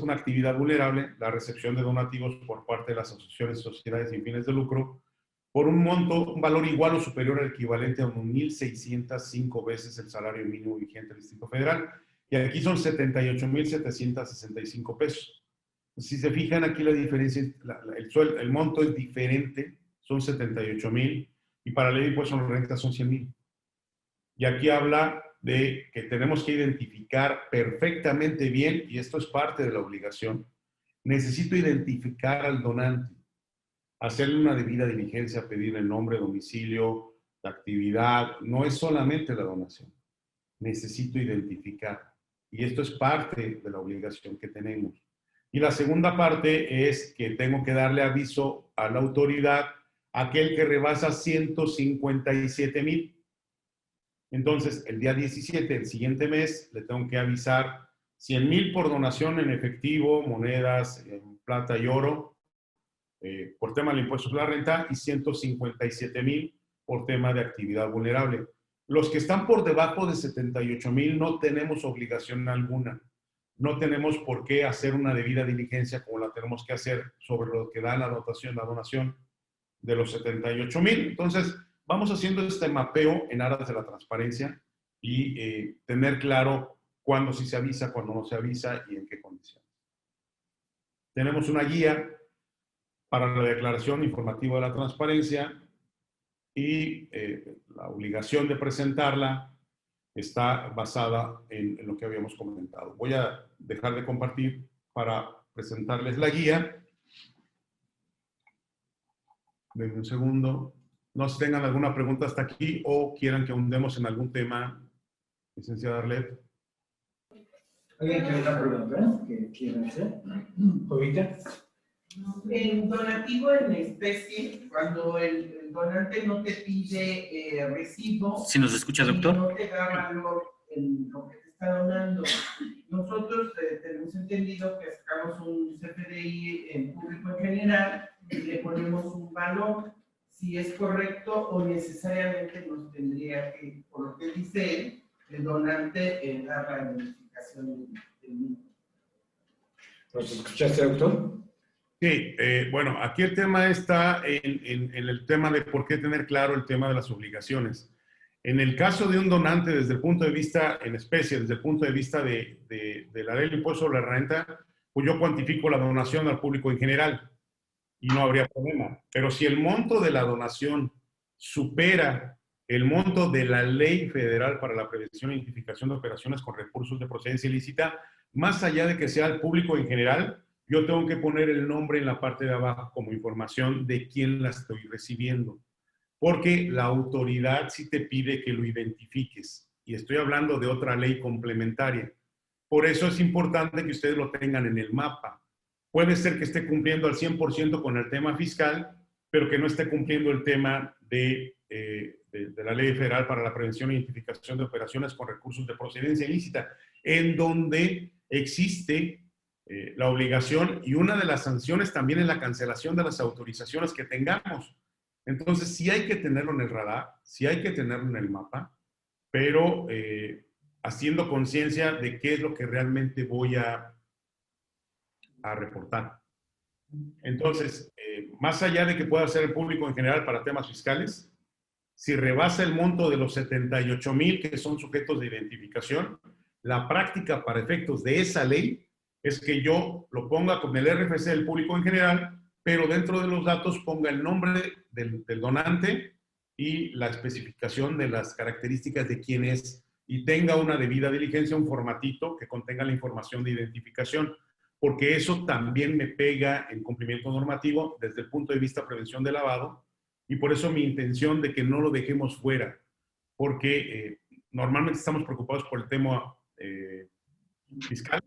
una actividad vulnerable la recepción de donativos por parte de las asociaciones y sociedades sin fines de lucro por un valor igual o superior al equivalente a 1.605 veces el salario mínimo vigente del Distrito Federal. Y aquí son 78.765 pesos. Si se fijan aquí la diferencia, el monto es diferente, son 78,000, y para la ley de impuestos a la renta son 100,000. Y aquí habla de que tenemos que identificar perfectamente bien, y esto es parte de la obligación, necesito identificar al donante, hacerle una debida diligencia, pedir el nombre, domicilio, la actividad. No es solamente la donación. Necesito identificar. Y esto es parte de la obligación que tenemos. Y la segunda parte es que tengo que darle aviso a la autoridad aquel que rebasa 157,000. Entonces, el día 17, el siguiente mes, le tengo que avisar 100,000 por donación en efectivo, monedas, en plata y oro, por tema del impuesto sobre la renta, y 157,000 por tema de actividad vulnerable. Los que están por debajo de 78,000 no tenemos obligación alguna. No tenemos por qué hacer una debida diligencia como la tenemos que hacer sobre lo que da la donación de los 78,000. Entonces, vamos haciendo este mapeo en aras de la transparencia y tener claro cuándo sí se avisa, cuándo no se avisa y en qué condiciones. Tenemos una guía para la declaración informativa de la transparencia y la obligación de presentarla está basada en lo que habíamos comentado. Voy a dejar de compartir para presentarles la guía. Denme un segundo. No sé si tengan alguna pregunta hasta aquí o quieran que ahondemos en algún tema, licenciada Arlet.
¿Alguien tiene una pregunta que quiera hacer? Jovita.
En donativo en especie, cuando el donante no te pide recibo,
¿Sí nos escucha, doctor?
no te da valor en lo que te está donando. Nosotros tenemos entendido que sacamos un CFDI en público en general y le ponemos un valor, si es correcto o necesariamente nos tendría que, por lo que dice él, el donante dar la identificación del mismo.
¿Nos escuchaste, doctor?
Sí, bueno, aquí el tema está en el tema de por qué tener claro el tema de las obligaciones. En el caso de un donante, desde el punto de vista en especie, desde el punto de vista de la ley del impuesto sobre la renta, pues yo cuantifico la donación al público en general y no habría problema. Pero si el monto de la donación supera el monto de la Ley Federal para la Prevención e Identificación de Operaciones con Recursos de Procedencia Ilícita, más allá de que sea el público en general, yo tengo que poner el nombre en la parte de abajo como información de quién la estoy recibiendo. Porque la autoridad sí te pide que lo identifiques. Y estoy hablando de otra ley complementaria. Por eso es importante que ustedes lo tengan en el mapa. Puede ser que esté cumpliendo al 100% con el tema fiscal, pero que no esté cumpliendo el tema de la Ley Federal para la Prevención e Identificación de Operaciones con Recursos de Procedencia Ilícita, en donde existe la obligación y una de las sanciones también es la cancelación de las autorizaciones que tengamos. Entonces, sí hay que tenerlo en el radar, sí hay que tenerlo en el mapa, pero haciendo conciencia de qué es lo que realmente voy a reportar. Entonces, más allá de que pueda ser el público en general para temas fiscales, si rebasa el monto de los 78,000 que son sujetos de identificación, la práctica para efectos de esa ley es que yo lo ponga con el RFC del público en general, pero dentro de los datos ponga el nombre del donante y la especificación de las características de quién es y tenga una debida diligencia, un formatito que contenga la información de identificación, porque eso también me pega en cumplimiento normativo desde el punto de vista de prevención de lavado, y por eso mi intención de que no lo dejemos fuera, porque normalmente estamos preocupados por el tema fiscal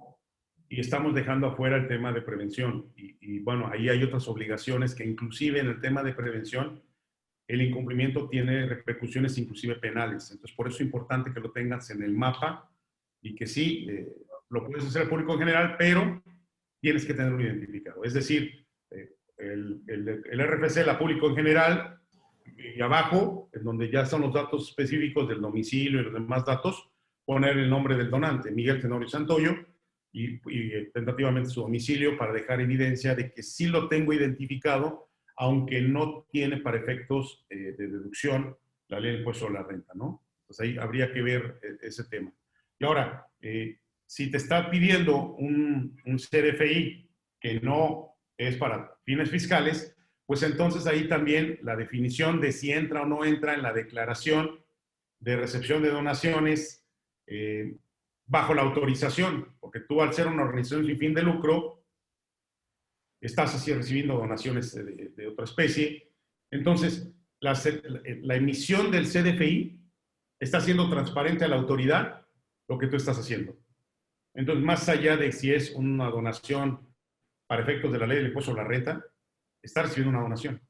y estamos dejando afuera el tema de prevención. Y bueno, ahí hay otras obligaciones que inclusive en el tema de prevención el incumplimiento tiene repercusiones inclusive penales. Entonces, por eso es importante que lo tengas en el mapa y que sí, lo puedes hacer al público en general, pero tienes que tenerlo identificado. Es decir, el RFC, la público en general, y abajo, en donde ya son los datos específicos del domicilio y los demás datos, poner el nombre del donante, Miguel Tenorio Santoyo, y tentativamente su domicilio para dejar evidencia de que sí lo tengo identificado, aunque no tiene para efectos de deducción la ley del impuesto a la renta, ¿no? Entonces ahí habría que ver ese tema. Y ahora, si te está pidiendo un CDFI que no es para fines fiscales, pues entonces ahí también la definición de si entra o no entra en la declaración de recepción de donaciones bajo la autorización, porque tú al ser una organización sin fin de lucro, estás así recibiendo donaciones de otra especie. Entonces, la emisión del CDFI está siendo transparente a la autoridad lo que tú estás haciendo. Entonces, más allá de si es una donación para efectos de la ley del impuesto a la renta, está recibiendo una donación.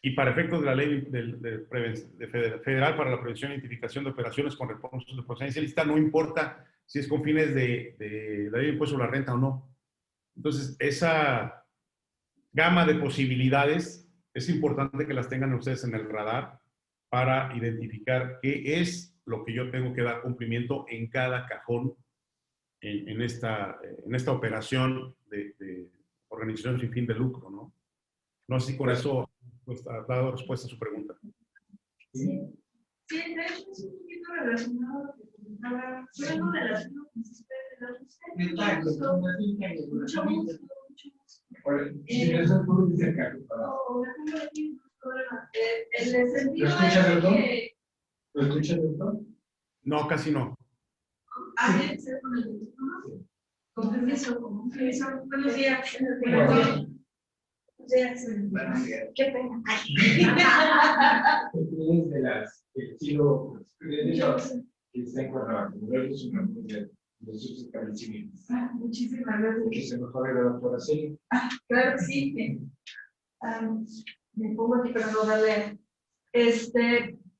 Y para efectos de la ley federal para la prevención e identificación de operaciones con recursos de procedencia ilícita, no importa si es con fines de la ley del impuesto a la renta o no. Entonces, esa gama de posibilidades es importante que las tengan ustedes en el radar para identificar qué es lo que yo tengo que dar cumplimiento en cada cajón en esta operación de organización sin fin de lucro, ¿no? No sé si con eso pues, ha dado respuesta a su pregunta.
Sí, sí, de hecho es un poquito relacionado a lo que comentaba. Fue algo relacionado con mucho gusto. El sentido es que...
¿Lo escuchas, doctor?
No, casi no.
¿Alguien se con el teléfono? Con permiso, buenos días. Qué pena.
De las estilo que está en Cuernavaca, es una de sus establecimientos.
Muchísimas gracias.
Que se mejore la doctora Celia.
Claro que sí. Me pongo aquí para no darle.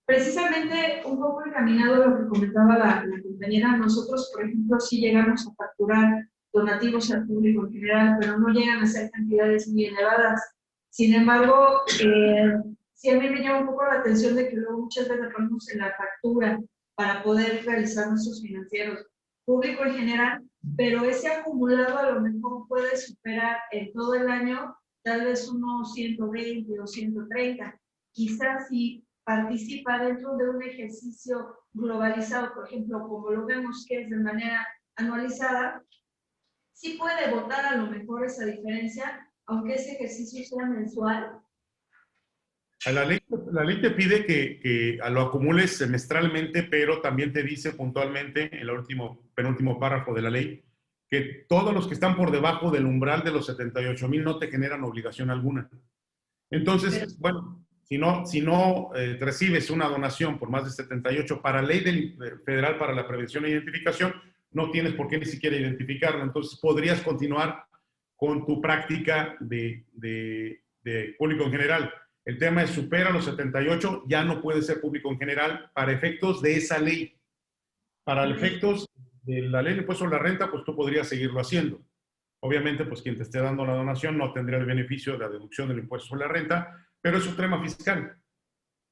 Precisamente un poco encaminado a lo que comentaba la compañera, nosotros, por ejemplo, sí llegamos a facturar donativos al público en general, pero no llegan a ser cantidades muy elevadas. Sin embargo, sí a mí me llama un poco la atención de que luego muchas veces ponemos en la factura para poder realizar nuestros financieros público en general, pero ese acumulado a lo mejor puede superar en todo el año tal vez unos 120 o 130. Quizás si participa dentro de un ejercicio globalizado, por ejemplo, como lo vemos que es de manera anualizada, sí puede votar a lo mejor esa diferencia, aunque ese ejercicio sea mensual.
La ley te pide que lo acumules semestralmente, pero también te dice puntualmente en el penúltimo párrafo de la ley que todos los que están por debajo del umbral de los 78,000 no te generan obligación alguna. Entonces, bueno, si no recibes una donación por más de 78 para ley federal para la prevención e identificación, no tienes por qué ni siquiera identificarlo. Entonces, podrías continuar con tu práctica de público en general. El tema es supera los 78, ya no puede ser público en general para efectos de esa ley. Para efectos de la ley de impuesto a la renta, pues tú podrías seguirlo haciendo. Obviamente, pues quien te esté dando la donación no tendría el beneficio de la deducción del impuesto sobre la renta, pero es un tema fiscal.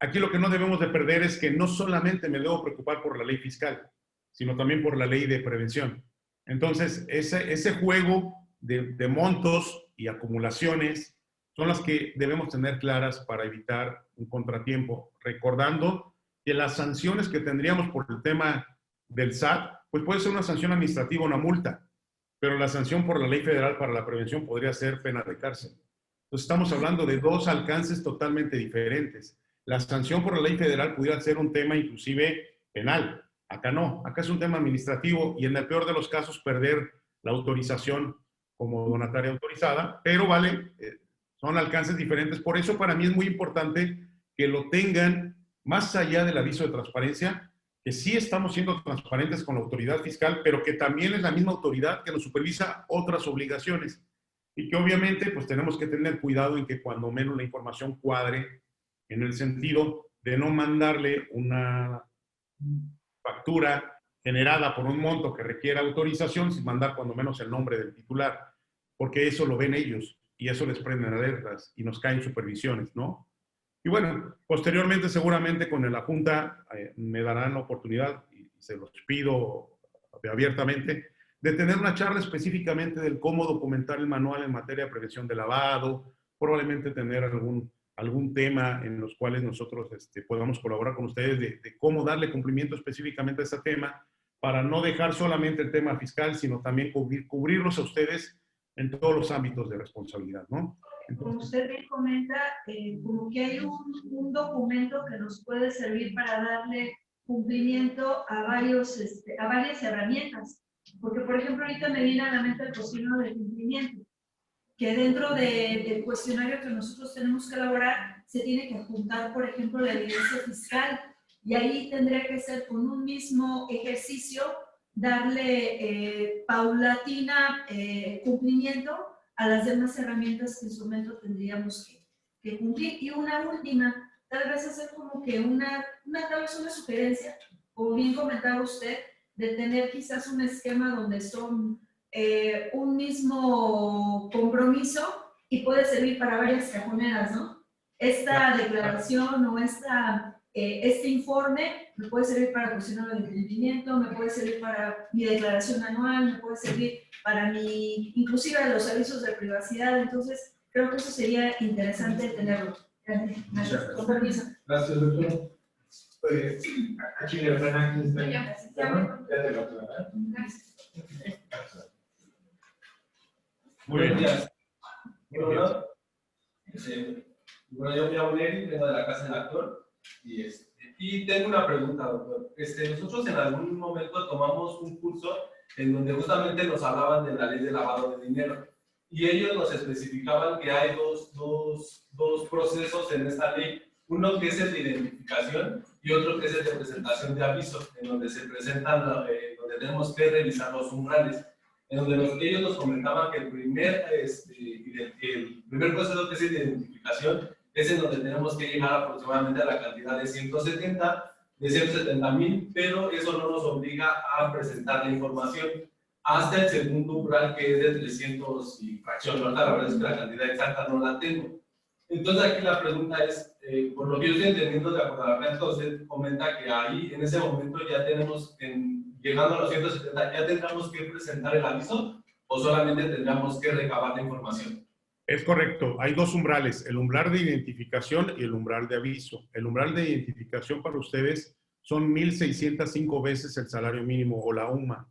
Aquí lo que no debemos de perder es que no solamente me debo preocupar por la ley fiscal, sino también por la ley de prevención. Entonces, ese juego de montos y acumulaciones son las que debemos tener claras para evitar un contratiempo, recordando que las sanciones que tendríamos por el tema del SAT, pues puede ser una sanción administrativa o una multa, pero la sanción por la ley federal para la prevención podría ser pena de cárcel. Entonces estamos hablando de dos alcances totalmente diferentes. La sanción por la ley federal pudiera ser un tema inclusive penal. Acá no, acá es un tema administrativo y en el peor de los casos perder la autorización como donataria autorizada, pero vale, son alcances diferentes. Por eso para mí es muy importante que lo tengan más allá del aviso de transparencia, que sí estamos siendo transparentes con la autoridad fiscal, pero que también es la misma autoridad que nos supervisa otras obligaciones. Y que obviamente pues tenemos que tener cuidado en que cuando menos la información cuadre en el sentido de no mandarle una factura generada por un monto que requiera autorización sin mandar cuando menos el nombre del titular, porque eso lo ven ellos y eso les prenden alertas y nos caen supervisiones, ¿no? Y bueno, posteriormente seguramente con la Junta me darán la oportunidad, y se los pido abiertamente, de tener una charla específicamente del cómo documentar el manual en materia de prevención de lavado, probablemente tener algún tema en los cuales nosotros podamos colaborar con ustedes de cómo darle cumplimiento específicamente a ese tema para no dejar solamente el tema fiscal, sino también cubrirlos a ustedes en todos los ámbitos de responsabilidad, ¿no?
Como usted bien comenta, como que hay un documento que nos puede servir para darle cumplimiento a varias herramientas. Porque, por ejemplo, ahorita me viene a la mente el cuestionario de cumplimiento, que dentro del cuestionario que nosotros tenemos que elaborar se tiene que adjuntar, por ejemplo, la evidencia fiscal, y ahí tendría que ser con un mismo ejercicio darle paulatina cumplimiento a las demás herramientas que en su momento tendríamos que cumplir. Y una última, tal vez hacer como que tal vez una sugerencia, como bien comentaba usted, de tener quizás un esquema donde son un mismo compromiso y puede servir para varias cajoneras, ¿no? Esta declaración o este informe me puede servir para cuestionar el cumplimiento, me puede servir para mi declaración anual, me puede servir para inclusive los avisos de privacidad. Entonces, creo que eso sería interesante tenerlo. Gracias. Con permiso.
Gracias, doctor. Aquí le Fernández.
Ya
te lo aclaré.
Gracias.
Muy bien.
Buenos días. Bueno, yo me llamo Neri, vengo de la Casa del Actor y tengo una pregunta, doctor. Nosotros en algún momento tomamos un curso en donde justamente nos hablaban de la ley de lavado de dinero y ellos nos especificaban que hay dos procesos en esta ley, uno que es el de identificación y otro que es el de presentación de aviso, en donde se presentan, donde tenemos que revisar los umbrales, en donde ellos nos comentaban que el primer proceso que es el de identificación es en donde tenemos que llegar aproximadamente a la cantidad de 170,000, pero eso no nos obliga a presentar la información hasta el segundo umbral, que es de 300 y fracción. La verdad es que la cantidad exacta no la tengo. Entonces aquí la pregunta es, por lo que yo estoy entendiendo de acuerdo a la plática, usted comenta que ahí en ese momento ya tenemos, llegando a los 170, ya tendremos que presentar el aviso o solamente tendríamos que recabar la información.
Es correcto, hay dos umbrales, el umbral de identificación y el umbral de aviso. El umbral de identificación para ustedes son 1,605 veces el salario mínimo o la UMA.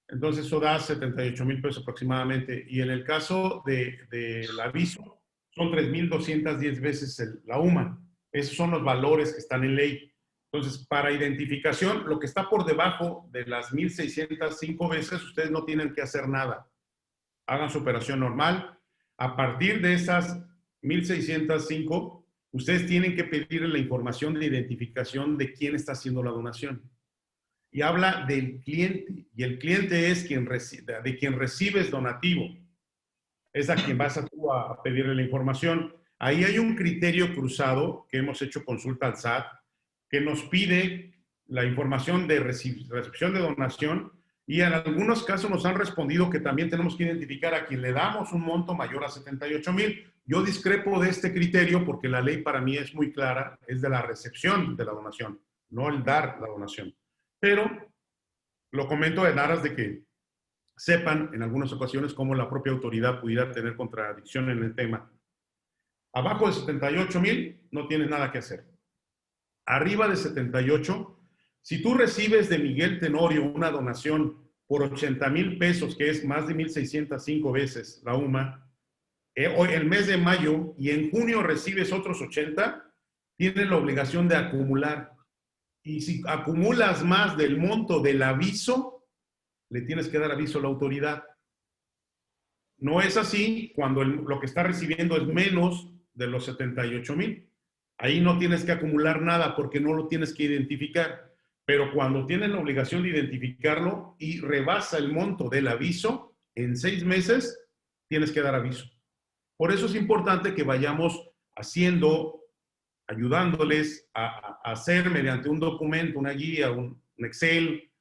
Entonces eso da 78,000 pesos aproximadamente. Y en el caso del aviso, son 3,210 veces la UMA. Esos son los valores que están en ley. Entonces, para identificación, lo que está por debajo de las 1,605 veces, ustedes no tienen que hacer nada. Hagan su operación normal. A partir de esas 1,605, ustedes tienen que pedir la información de identificación de quién está haciendo la donación. Y habla del cliente. Y el cliente es de quien recibes donativo. Es a quien vas tú a pedirle la información. Ahí hay un criterio cruzado que hemos hecho consulta al SAT, que nos pide la información de recepción de donación, y en algunos casos nos han respondido que también tenemos que identificar a quien le damos un monto mayor a 78,000. Yo discrepo de este criterio porque la ley para mí es muy clara, es de la recepción de la donación, no el dar la donación. Pero lo comento en aras de que sepan en algunas ocasiones cómo la propia autoridad pudiera tener contradicción en el tema. Abajo de 78,000 no tienes nada que hacer. Arriba de 78, si tú recibes de Miguel Tenorio una donación por 80,000 pesos, que es más de 1,605 veces la UMA, hoy el mes de mayo, y en junio recibes otros 80, tienes la obligación de acumular. Y si acumulas más del monto del aviso, le tienes que dar aviso a la autoridad. No es así cuando lo que está recibiendo es menos de los 78,000. Ahí no tienes que acumular nada porque no lo tienes que identificar. Pero cuando tienes la obligación de identificarlo y rebasa el monto del aviso, en 6 meses tienes que dar aviso. Por eso es importante que vayamos haciendo, ayudándoles a hacer mediante un documento, una guía, un Excel,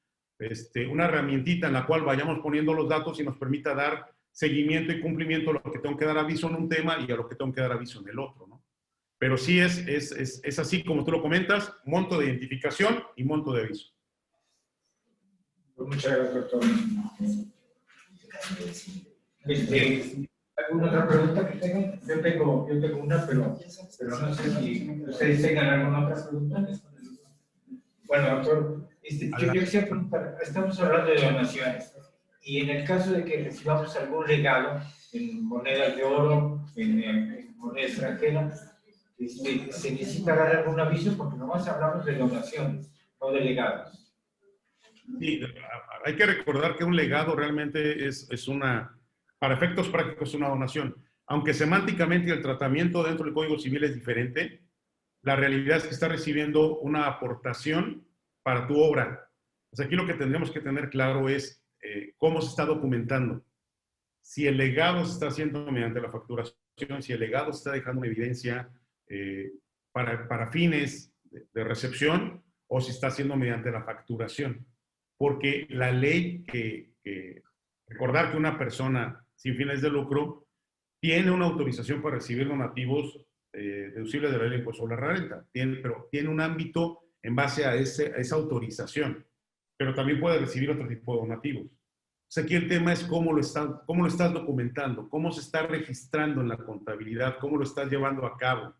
una herramientita en la cual vayamos poniendo los datos y nos permita dar seguimiento y cumplimiento a lo que tengo que dar aviso en un tema y a lo que tengo que dar aviso en el otro, ¿no? Pero sí es así como tú lo comentas, monto de identificación y monto de aviso.
Muchas gracias, doctor. ¿Alguna otra pregunta que tengan? Yo tengo una, pero no sé si ustedes tengan alguna otra pregunta. Bueno, doctor, yo quisiera preguntar, estamos hablando de donaciones, y en el caso de que recibamos algún regalo en monedas de oro, en moneda extranjera, ¿se necesita dar algún aviso? Porque nomás hablamos de donaciones, no de legados.
Sí, hay que recordar que un legado realmente es una, para efectos prácticos, es una donación. Aunque semánticamente el tratamiento dentro del Código Civil es diferente, la realidad es que está recibiendo una aportación para tu obra. Pues aquí lo que tendremos que tener claro es cómo se está documentando. Si el legado se está haciendo mediante la facturación, si el legado se está dejando en evidencia para fines de recepción, o si está haciendo mediante la facturación. Porque la ley recordar que una persona sin fines de lucro tiene una autorización para recibir donativos deducibles de la ley de impuesto sobre la renta, pero tiene un ámbito en base a esa autorización, pero también puede recibir otro tipo de donativos. Entonces aquí el tema es cómo lo estás documentando, cómo se está registrando en la contabilidad, cómo lo estás llevando a cabo.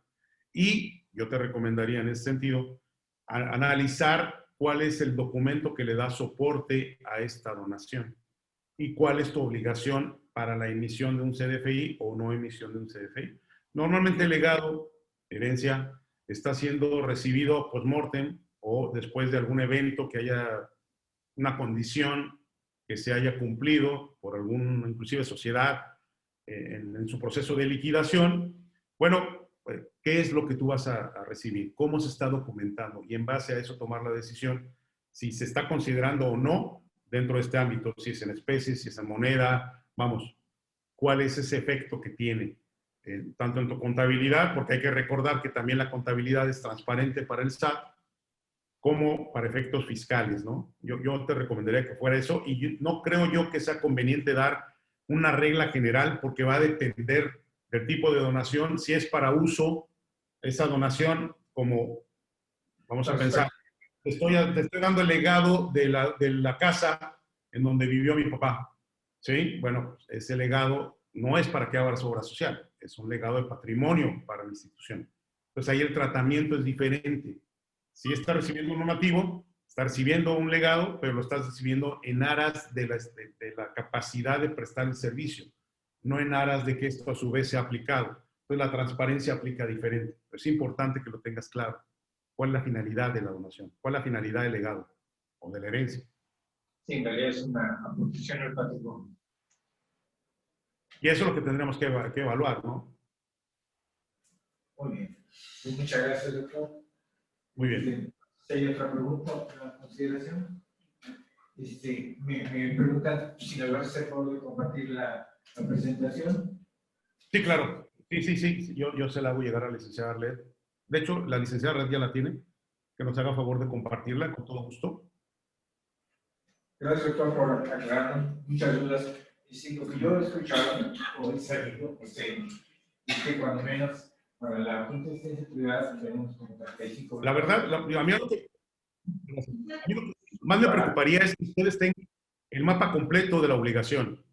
Y yo te recomendaría en ese sentido analizar cuál es el documento que le da soporte a esta donación y cuál es tu obligación para la emisión de un CDFI o no emisión de un CDFI. Normalmente el legado, herencia, está siendo recibido post-mortem o después de algún evento que haya una condición que se haya cumplido por alguna, inclusive sociedad, en su proceso de liquidación. Bueno, ¿qué es lo que tú vas a recibir? ¿Cómo se está documentando? Y en base a eso tomar la decisión si se está considerando o no dentro de este ámbito, si es en especie, si es en moneda, vamos, ¿cuál es ese efecto que tiene? Tanto en tu contabilidad, porque hay que recordar que también la contabilidad es transparente para el SAT, como para efectos fiscales, ¿no? Yo te recomendaría que fuera eso, y no creo yo que sea conveniente dar una regla general, porque va a depender del tipo de donación, si es para uso, esa donación, como, vamos a pensar, te estoy dando el legado de la casa en donde vivió mi papá, ¿sí? Bueno, ese legado no es para que hagas obra social, es un legado de patrimonio para la institución. Entonces ahí el tratamiento es diferente. Si está recibiendo un donativo, está recibiendo un legado, pero lo estás recibiendo en aras de la capacidad de prestar el servicio, no en aras de que esto a su vez sea aplicado. Entonces la transparencia aplica diferente. Pero es importante que lo tengas claro. ¿Cuál es la finalidad de la donación? ¿Cuál es la finalidad del legado o de la herencia?
Sí, en realidad es una aportación al patrimonio.
Y eso es lo que tendremos que evaluar, ¿no?
Muy bien. Pues muchas gracias, doctor.
Muy bien.
Si hay otra pregunta, otra consideración. Me preguntan si nos vas a hacer favor de compartir la presentación.
Sí, claro. Sí. Yo se la hago llegar a la licenciada Arlet. De hecho, la licenciada Arlet ya la tiene. Que nos haga favor de compartirla con todo gusto.
Gracias, doctor, por aclararnos muchas dudas. Y sí, lo que yo he escuchado o he sabido, es que cuando menos para la Junta de Ciencias Privadas tenemos como 35.
La verdad, a mí lo que más me preocuparía es que ustedes tengan el mapa completo de la obligación.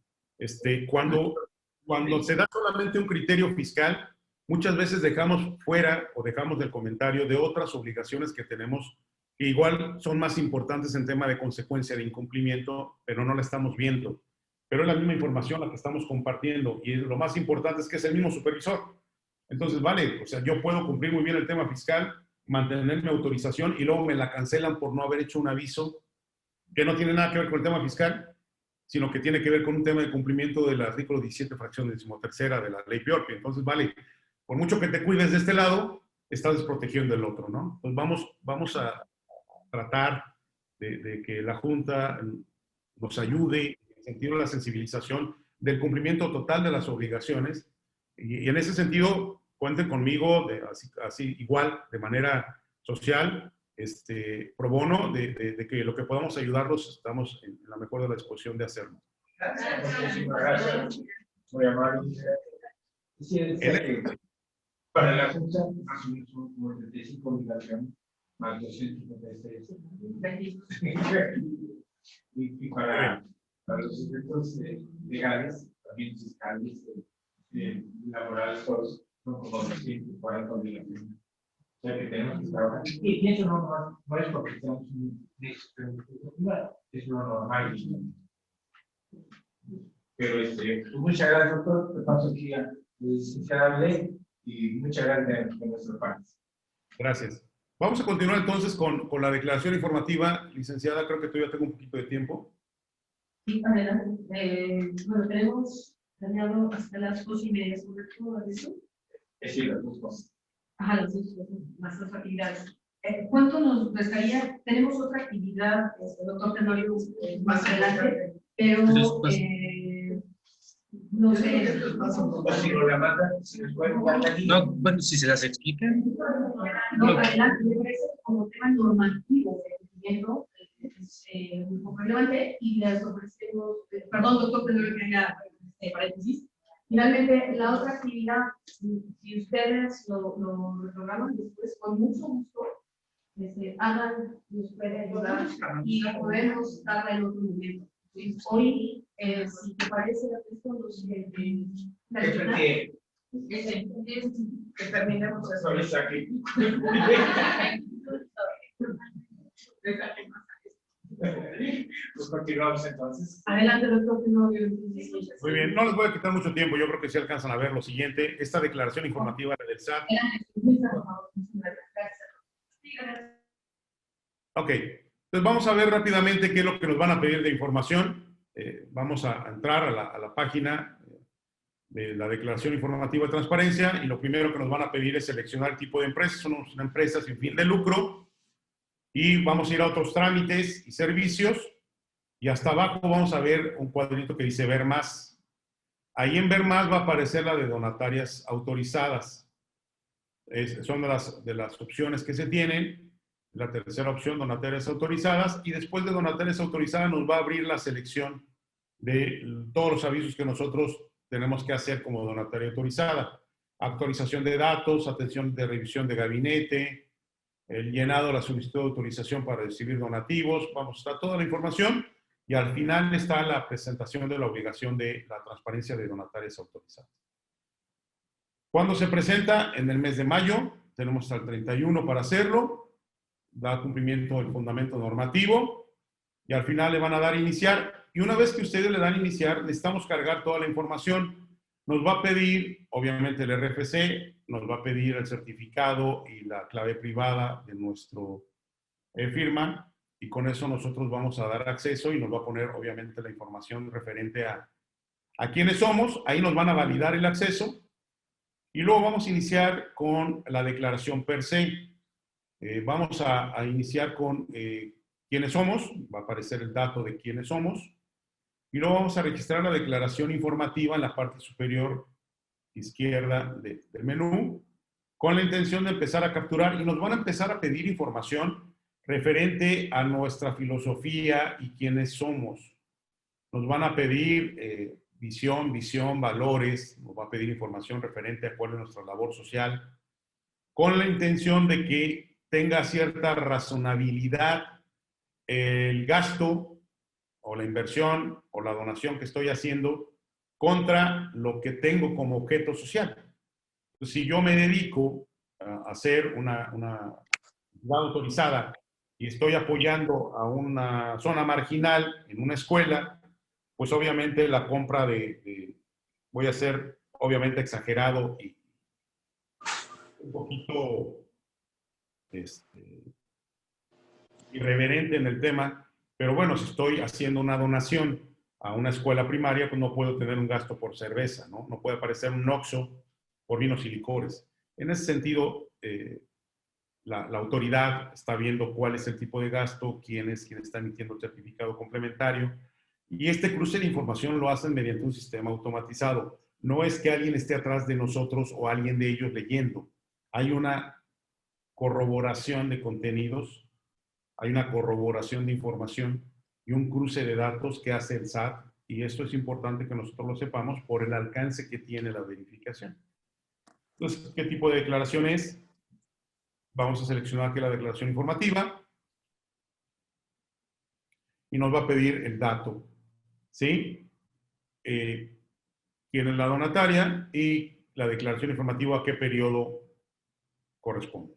Cuando se da solamente un criterio fiscal, muchas veces dejamos fuera o dejamos del comentario de otras obligaciones que tenemos que igual son más importantes en tema de consecuencia de incumplimiento, pero no la estamos viendo. Pero es la misma información la que estamos compartiendo y lo más importante es que es el mismo supervisor. Entonces, vale, o sea, yo puedo cumplir muy bien el tema fiscal, mantener mi autorización y luego me la cancelan por no haber hecho un aviso que no tiene nada que ver con el tema fiscal, sino que tiene que ver con un tema de cumplimiento del artículo 17, fracción 13ª de la ley PIORPI. Entonces, vale, por mucho que te cuides de este lado, estás desprotegiendo el otro, ¿no? Entonces, vamos a tratar de que la Junta nos ayude en el sentido de la sensibilización del cumplimiento total de las obligaciones. Y en ese sentido, cuenten conmigo, así igual, de manera social, pro bono, de que lo que podamos ayudarlos, estamos en la mejor de la disposición de hacerlo.
Muchísimas gracias. Muy amable. Quisiera decir que para la Junta, más o menos son como 35 obligaciones, más 256. Y para los efectos legales, también fiscales, laborales, todos son como 240 obligaciones. O sea que tenemos que trabajar. Y eso no es porque estamos en un privado, es lo normal. Pero muchas gracias, doctor. Te paso aquí a la licenciada Bley y muchas gracias de nuestra parte.
Gracias. Vamos a continuar entonces con la declaración informativa. Licenciada, creo que todavía tengo un poquito de tiempo.
Sí, adelante. Bueno, tenemos planeado hasta las 2:30, sobre todo eso.
Es decir, las dos cosas.
Ajá, las dos actividades. ¿Cuánto nos restaría? Tenemos otra actividad, doctor Tenorio, más adelante, pero no sé.
O si no la mandan, si les pueden mandar aquí.
No, bueno, si se las explican.
No, adelante, me parece como tema normativo de cumplimiento, un poco relevante, y les ofrecemos, perdón, doctor Tenorio, que haga paréntesis. Finalmente, la otra actividad, si ustedes lo reprograman después, con mucho gusto, hagan, nos pueden ayudar y podemos darle en otro momento. Entonces, hoy, si te parece, que terminemos eso.
Solo está aquí. Pues continuamos entonces.
Adelante, doctor.
Muy bien, no les voy a quitar mucho tiempo. Yo creo que sí alcanzan a ver lo siguiente. Esta declaración informativa del SAT. Ok, entonces vamos a ver rápidamente qué es lo que nos van a pedir de información. Vamos a entrar a la página de la declaración informativa de transparencia y lo primero que nos van a pedir es seleccionar el tipo de empresa. Son una empresa sin fin de lucro y vamos a ir a otros trámites y servicios y hasta abajo vamos a ver un cuadrito que dice ver más. Ahí en ver más va a aparecer la de donatarias autorizadas. Son de las opciones que se tienen. La tercera opción, donatarias autorizadas, y después de donatarias autorizadas nos va a abrir la selección de todos los avisos que nosotros tenemos que hacer como donataria autorizada. Actualización de datos, atención de revisión de gabinete, el llenado de la solicitud de autorización para recibir donativos, vamos a dar toda la información y al final está la presentación de la obligación de la transparencia de donatarias autorizadas. ¿Cuándo se presenta? En el mes de mayo, tenemos hasta el 31 para hacerlo. Da cumplimiento del fundamento normativo y al final le van a dar iniciar y una vez que ustedes le dan iniciar necesitamos cargar toda la información. Nos va a pedir obviamente el RFC, nos va a pedir el certificado y la clave privada de nuestro firma y con eso nosotros vamos a dar acceso y nos va a poner obviamente la información referente a quiénes somos. Ahí nos van a validar el acceso y luego vamos a iniciar con la declaración per se. Vamos a iniciar con quiénes somos, va a aparecer el dato de quiénes somos, y luego vamos a registrar la declaración informativa en la parte superior izquierda del menú, con la intención de empezar a capturar, y nos van a empezar a pedir información referente a nuestra filosofía y quiénes somos. Nos van a pedir visión, valores, nos va a pedir información referente a cuál es nuestra labor social, con la intención de que tenga cierta razonabilidad el gasto o la inversión o la donación que estoy haciendo contra lo que tengo como objeto social. Si yo me dedico a hacer una entidad autorizada y estoy apoyando a una zona marginal en una escuela, pues obviamente la compra voy a ser obviamente exagerado y un poquito irreverente en el tema, pero bueno, si estoy haciendo una donación a una escuela primaria, pues no puedo tener un gasto por cerveza, ¿no? No puede aparecer un Oxxo por vinos y licores. En ese sentido, la autoridad está viendo cuál es el tipo de gasto, quién está emitiendo el certificado complementario, y este cruce de información lo hacen mediante un sistema automatizado. No es que alguien esté atrás de nosotros o alguien de ellos leyendo. Hay una corroboración de contenidos, hay una corroboración de información y un cruce de datos que hace el SAT, y esto es importante que nosotros lo sepamos por el alcance que tiene la verificación. Entonces, ¿qué tipo de declaración es? Vamos a seleccionar aquí la declaración informativa y nos va a pedir el dato, ¿sí? Quién es la donataria y la declaración informativa a qué periodo corresponde.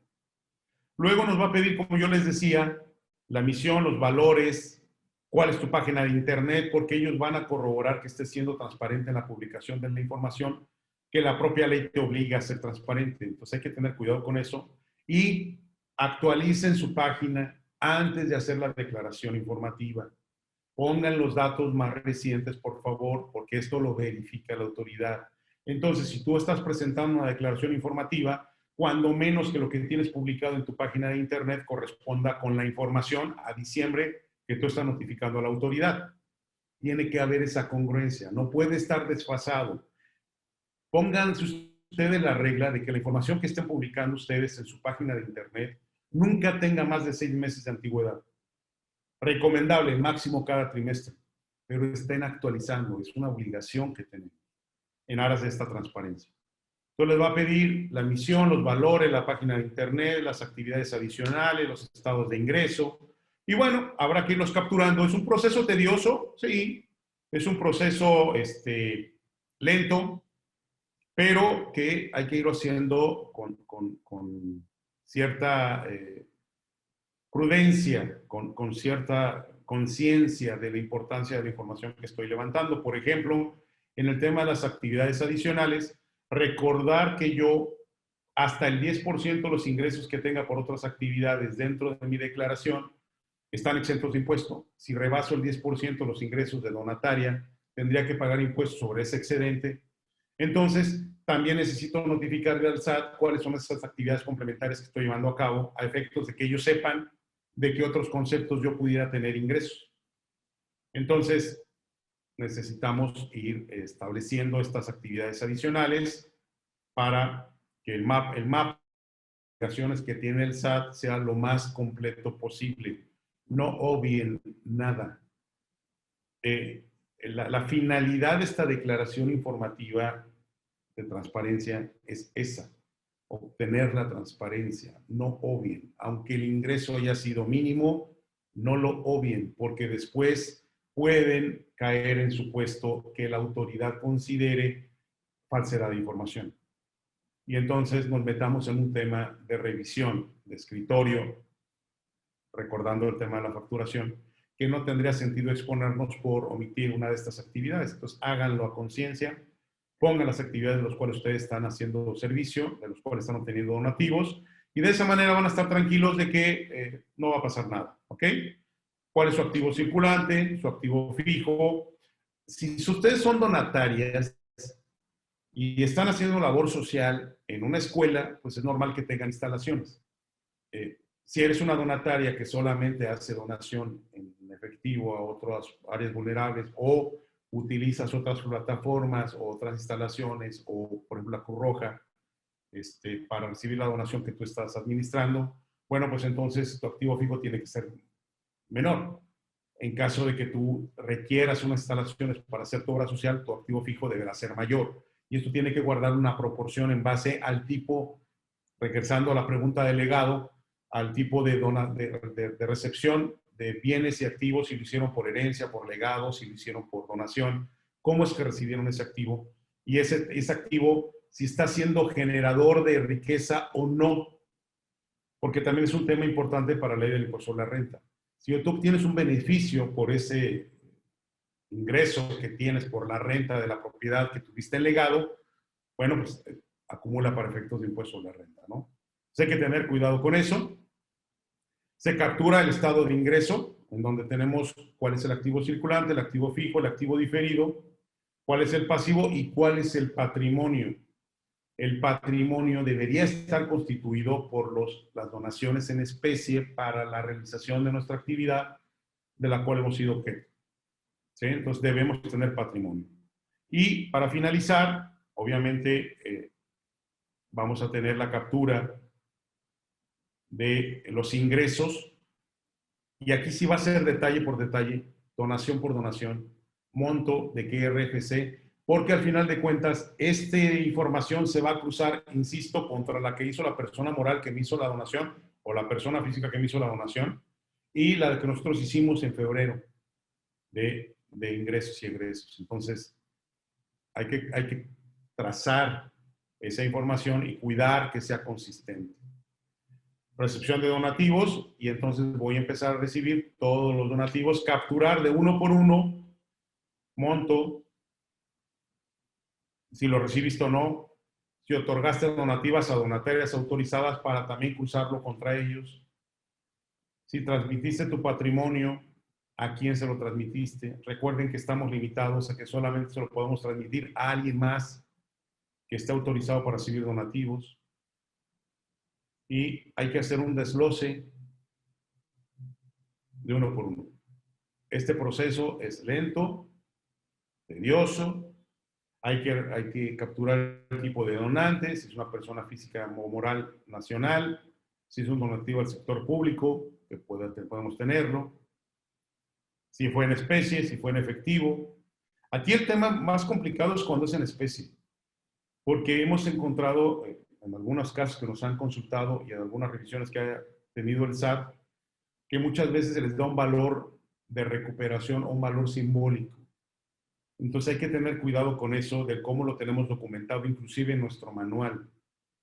Luego nos va a pedir, como yo les decía, la misión, los valores, cuál es tu página de internet, porque ellos van a corroborar que esté siendo transparente en la publicación de la información, que la propia ley te obliga a ser transparente. Entonces hay que tener cuidado con eso. Y actualicen su página antes de hacer la declaración informativa. Pongan los datos más recientes, por favor, porque esto lo verifica la autoridad. Entonces, si tú estás presentando una declaración informativa, cuando menos que lo que tienes publicado en tu página de internet corresponda con la información a diciembre que tú estás notificando a la autoridad. Tiene que haber esa congruencia, no puede estar desfasado. Pónganse ustedes la regla de que la información que estén publicando ustedes en su página de internet nunca tenga más de 6 meses de antigüedad. Recomendable, máximo cada trimestre, pero estén actualizando, es una obligación que tenemos en aras de esta transparencia. Entonces les va a pedir la misión, los valores, la página de internet, las actividades adicionales, los estados de ingreso, y bueno, habrá que irlos capturando. ¿Es un proceso tedioso? Sí, es un proceso lento, pero que hay que irlo haciendo con cierta prudencia, con cierta conciencia de la importancia de la información que estoy levantando. Por ejemplo, en el tema de las actividades adicionales, recordar que yo hasta el 10% de los ingresos que tenga por otras actividades dentro de mi declaración están exentos de impuesto. Si rebaso el 10% de los ingresos de donataria, tendría que pagar impuestos sobre ese excedente. Entonces, también necesito notificarle al SAT cuáles son esas actividades complementarias que estoy llevando a cabo, a efectos de que ellos sepan de qué otros conceptos yo pudiera tener ingresos. Entonces, necesitamos ir estableciendo estas actividades adicionales para que el mapa de aplicaciones que tiene el SAT sea lo más completo posible. No obvien nada. La finalidad de esta declaración informativa de transparencia es esa, obtener la transparencia, no obvien. Aunque el ingreso haya sido mínimo, no lo obvien, porque después pueden caer en supuesto que la autoridad considere falsedad de información. Y entonces nos metamos en un tema de revisión, de escritorio, recordando el tema de la facturación, que no tendría sentido exponernos por omitir una de estas actividades. Entonces, háganlo a conciencia, pongan las actividades de las cuales ustedes están haciendo servicio, de los cuales están obteniendo donativos, y de esa manera van a estar tranquilos de que no va a pasar nada, ¿ok? ¿Cuál es su activo circulante, su activo fijo? Si ustedes son donatarias y están haciendo labor social en una escuela, pues es normal que tengan instalaciones. Si eres una donataria que solamente hace donación en efectivo a otras áreas vulnerables o utilizas otras plataformas o otras instalaciones o, por ejemplo, la Cruz Roja para recibir la donación que tú estás administrando, bueno, pues entonces tu activo fijo tiene que ser menor. En caso de que tú requieras unas instalaciones para hacer tu obra social, tu activo fijo deberá ser mayor. Y esto tiene que guardar una proporción en base al tipo, regresando a la pregunta del legado, al tipo de recepción de bienes y activos, si lo hicieron por herencia, por legado, si lo hicieron por donación, cómo es que recibieron ese activo, y ese activo, si está siendo generador de riqueza o no. porque también es un tema importante para la ley del impuesto sobre la renta. Si tú obtienes un beneficio por ese ingreso que tienes por la renta de la propiedad que tuviste en legado, bueno, pues acumula para efectos de impuesto sobre la renta, ¿no? Entonces hay que tener cuidado con eso. Se captura el estado de ingreso, en donde tenemos cuál es el activo circulante, el activo fijo, el activo diferido, cuál es el pasivo y cuál es el patrimonio. El patrimonio debería estar constituido por las donaciones en especie para la realización de nuestra actividad de la cual hemos sido objeto. ¿Sí? Entonces debemos tener patrimonio. Y para finalizar, obviamente, vamos a tener la captura de los ingresos. Y aquí sí va a ser detalle por detalle, donación por donación, monto de qué RFC, porque al final de cuentas, esta información se va a cruzar, insisto, contra la que hizo la persona moral que me hizo la donación o la persona física que me hizo la donación y la que nosotros hicimos en febrero de ingresos y egresos. Entonces, hay que trazar esa información y cuidar que sea consistente. Recepción de donativos, y entonces voy a empezar a recibir todos los donativos, capturar de uno por uno, monto, si lo recibiste o no, si otorgaste donativas a donatarias autorizadas para también cruzarlo contra ellos, si transmitiste tu patrimonio, a quién se lo transmitiste. Recuerden que estamos limitados a que solamente se lo podemos transmitir a alguien más que esté autorizado para recibir donativos. Y hay que hacer un desglose de uno por uno. Este proceso es lento, tedioso. Hay que capturar el tipo de donante, si es una persona física o moral nacional, si es un donativo al sector público, que podemos tenerlo, si fue en especie, si fue en efectivo. Aquí el tema más complicado es cuando es en especie, porque hemos encontrado en algunos casos que nos han consultado y en algunas revisiones que ha tenido el SAT, que muchas veces se les da un valor de recuperación o un valor simbólico. Entonces hay que tener cuidado con eso, de cómo lo tenemos documentado, inclusive en nuestro manual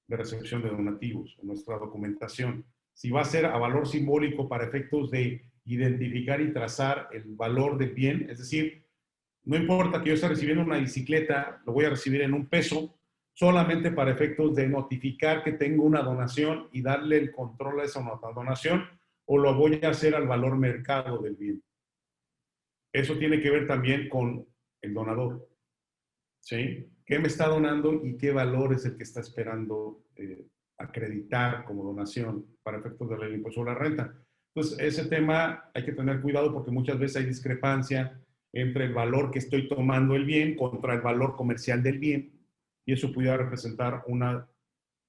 de recepción de donativos, en nuestra documentación. Si va a ser a valor simbólico para efectos de identificar y trazar el valor del bien, es decir, no importa que yo esté recibiendo una bicicleta, lo voy a recibir en $1, solamente para efectos de notificar que tengo una donación y darle el control a esa donación, o lo voy a hacer al valor mercado del bien. Eso tiene que ver también con el donador, ¿sí? ¿Qué me está donando y qué valor es el que está esperando acreditar como donación para efectos de la ley del impuesto sobre la renta? Entonces, ese tema hay que tener cuidado porque muchas veces hay discrepancia entre el valor que estoy tomando el bien contra el valor comercial del bien, y eso pudiera representar una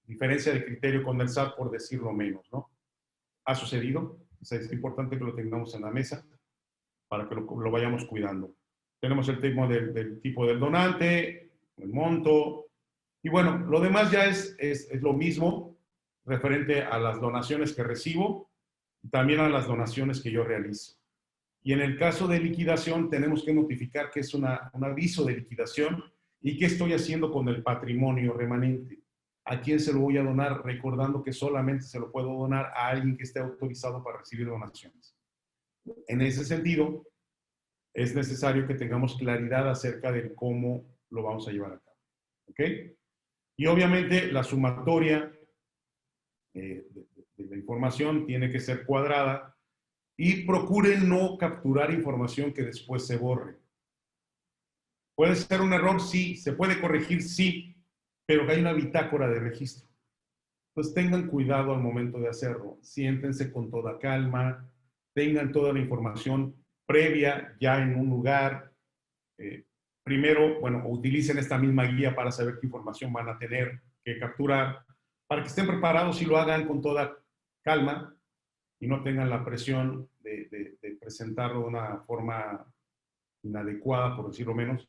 diferencia de criterio con el SAT, por decirlo menos, ¿no? ¿Ha sucedido? O sea, es importante que lo tengamos en la mesa para que lo vayamos cuidando. Tenemos el tema del tipo del donante, el monto, y bueno, lo demás ya es lo mismo referente a las donaciones que recibo y también a las donaciones que yo realizo. Y en el caso de liquidación tenemos que notificar que es un aviso de liquidación y qué estoy haciendo con el patrimonio remanente. ¿A quién se lo voy a donar? Recordando que solamente se lo puedo donar a alguien que esté autorizado para recibir donaciones. En ese sentido, es necesario que tengamos claridad acerca de cómo lo vamos a llevar a cabo. ¿Ok? Y obviamente la sumatoria de la información tiene que ser cuadrada y procuren no capturar información que después se borre. ¿Puede ser un error? Sí. ¿Se puede corregir? Sí. Pero hay una bitácora de registro. Entonces tengan cuidado al momento de hacerlo. Siéntense con toda calma. Tengan toda la información previa ya en un lugar. Primero, bueno, utilicen esta misma guía para saber qué información van a tener que capturar, para que estén preparados y lo hagan con toda calma y no tengan la presión de presentarlo de una forma inadecuada, por decirlo menos,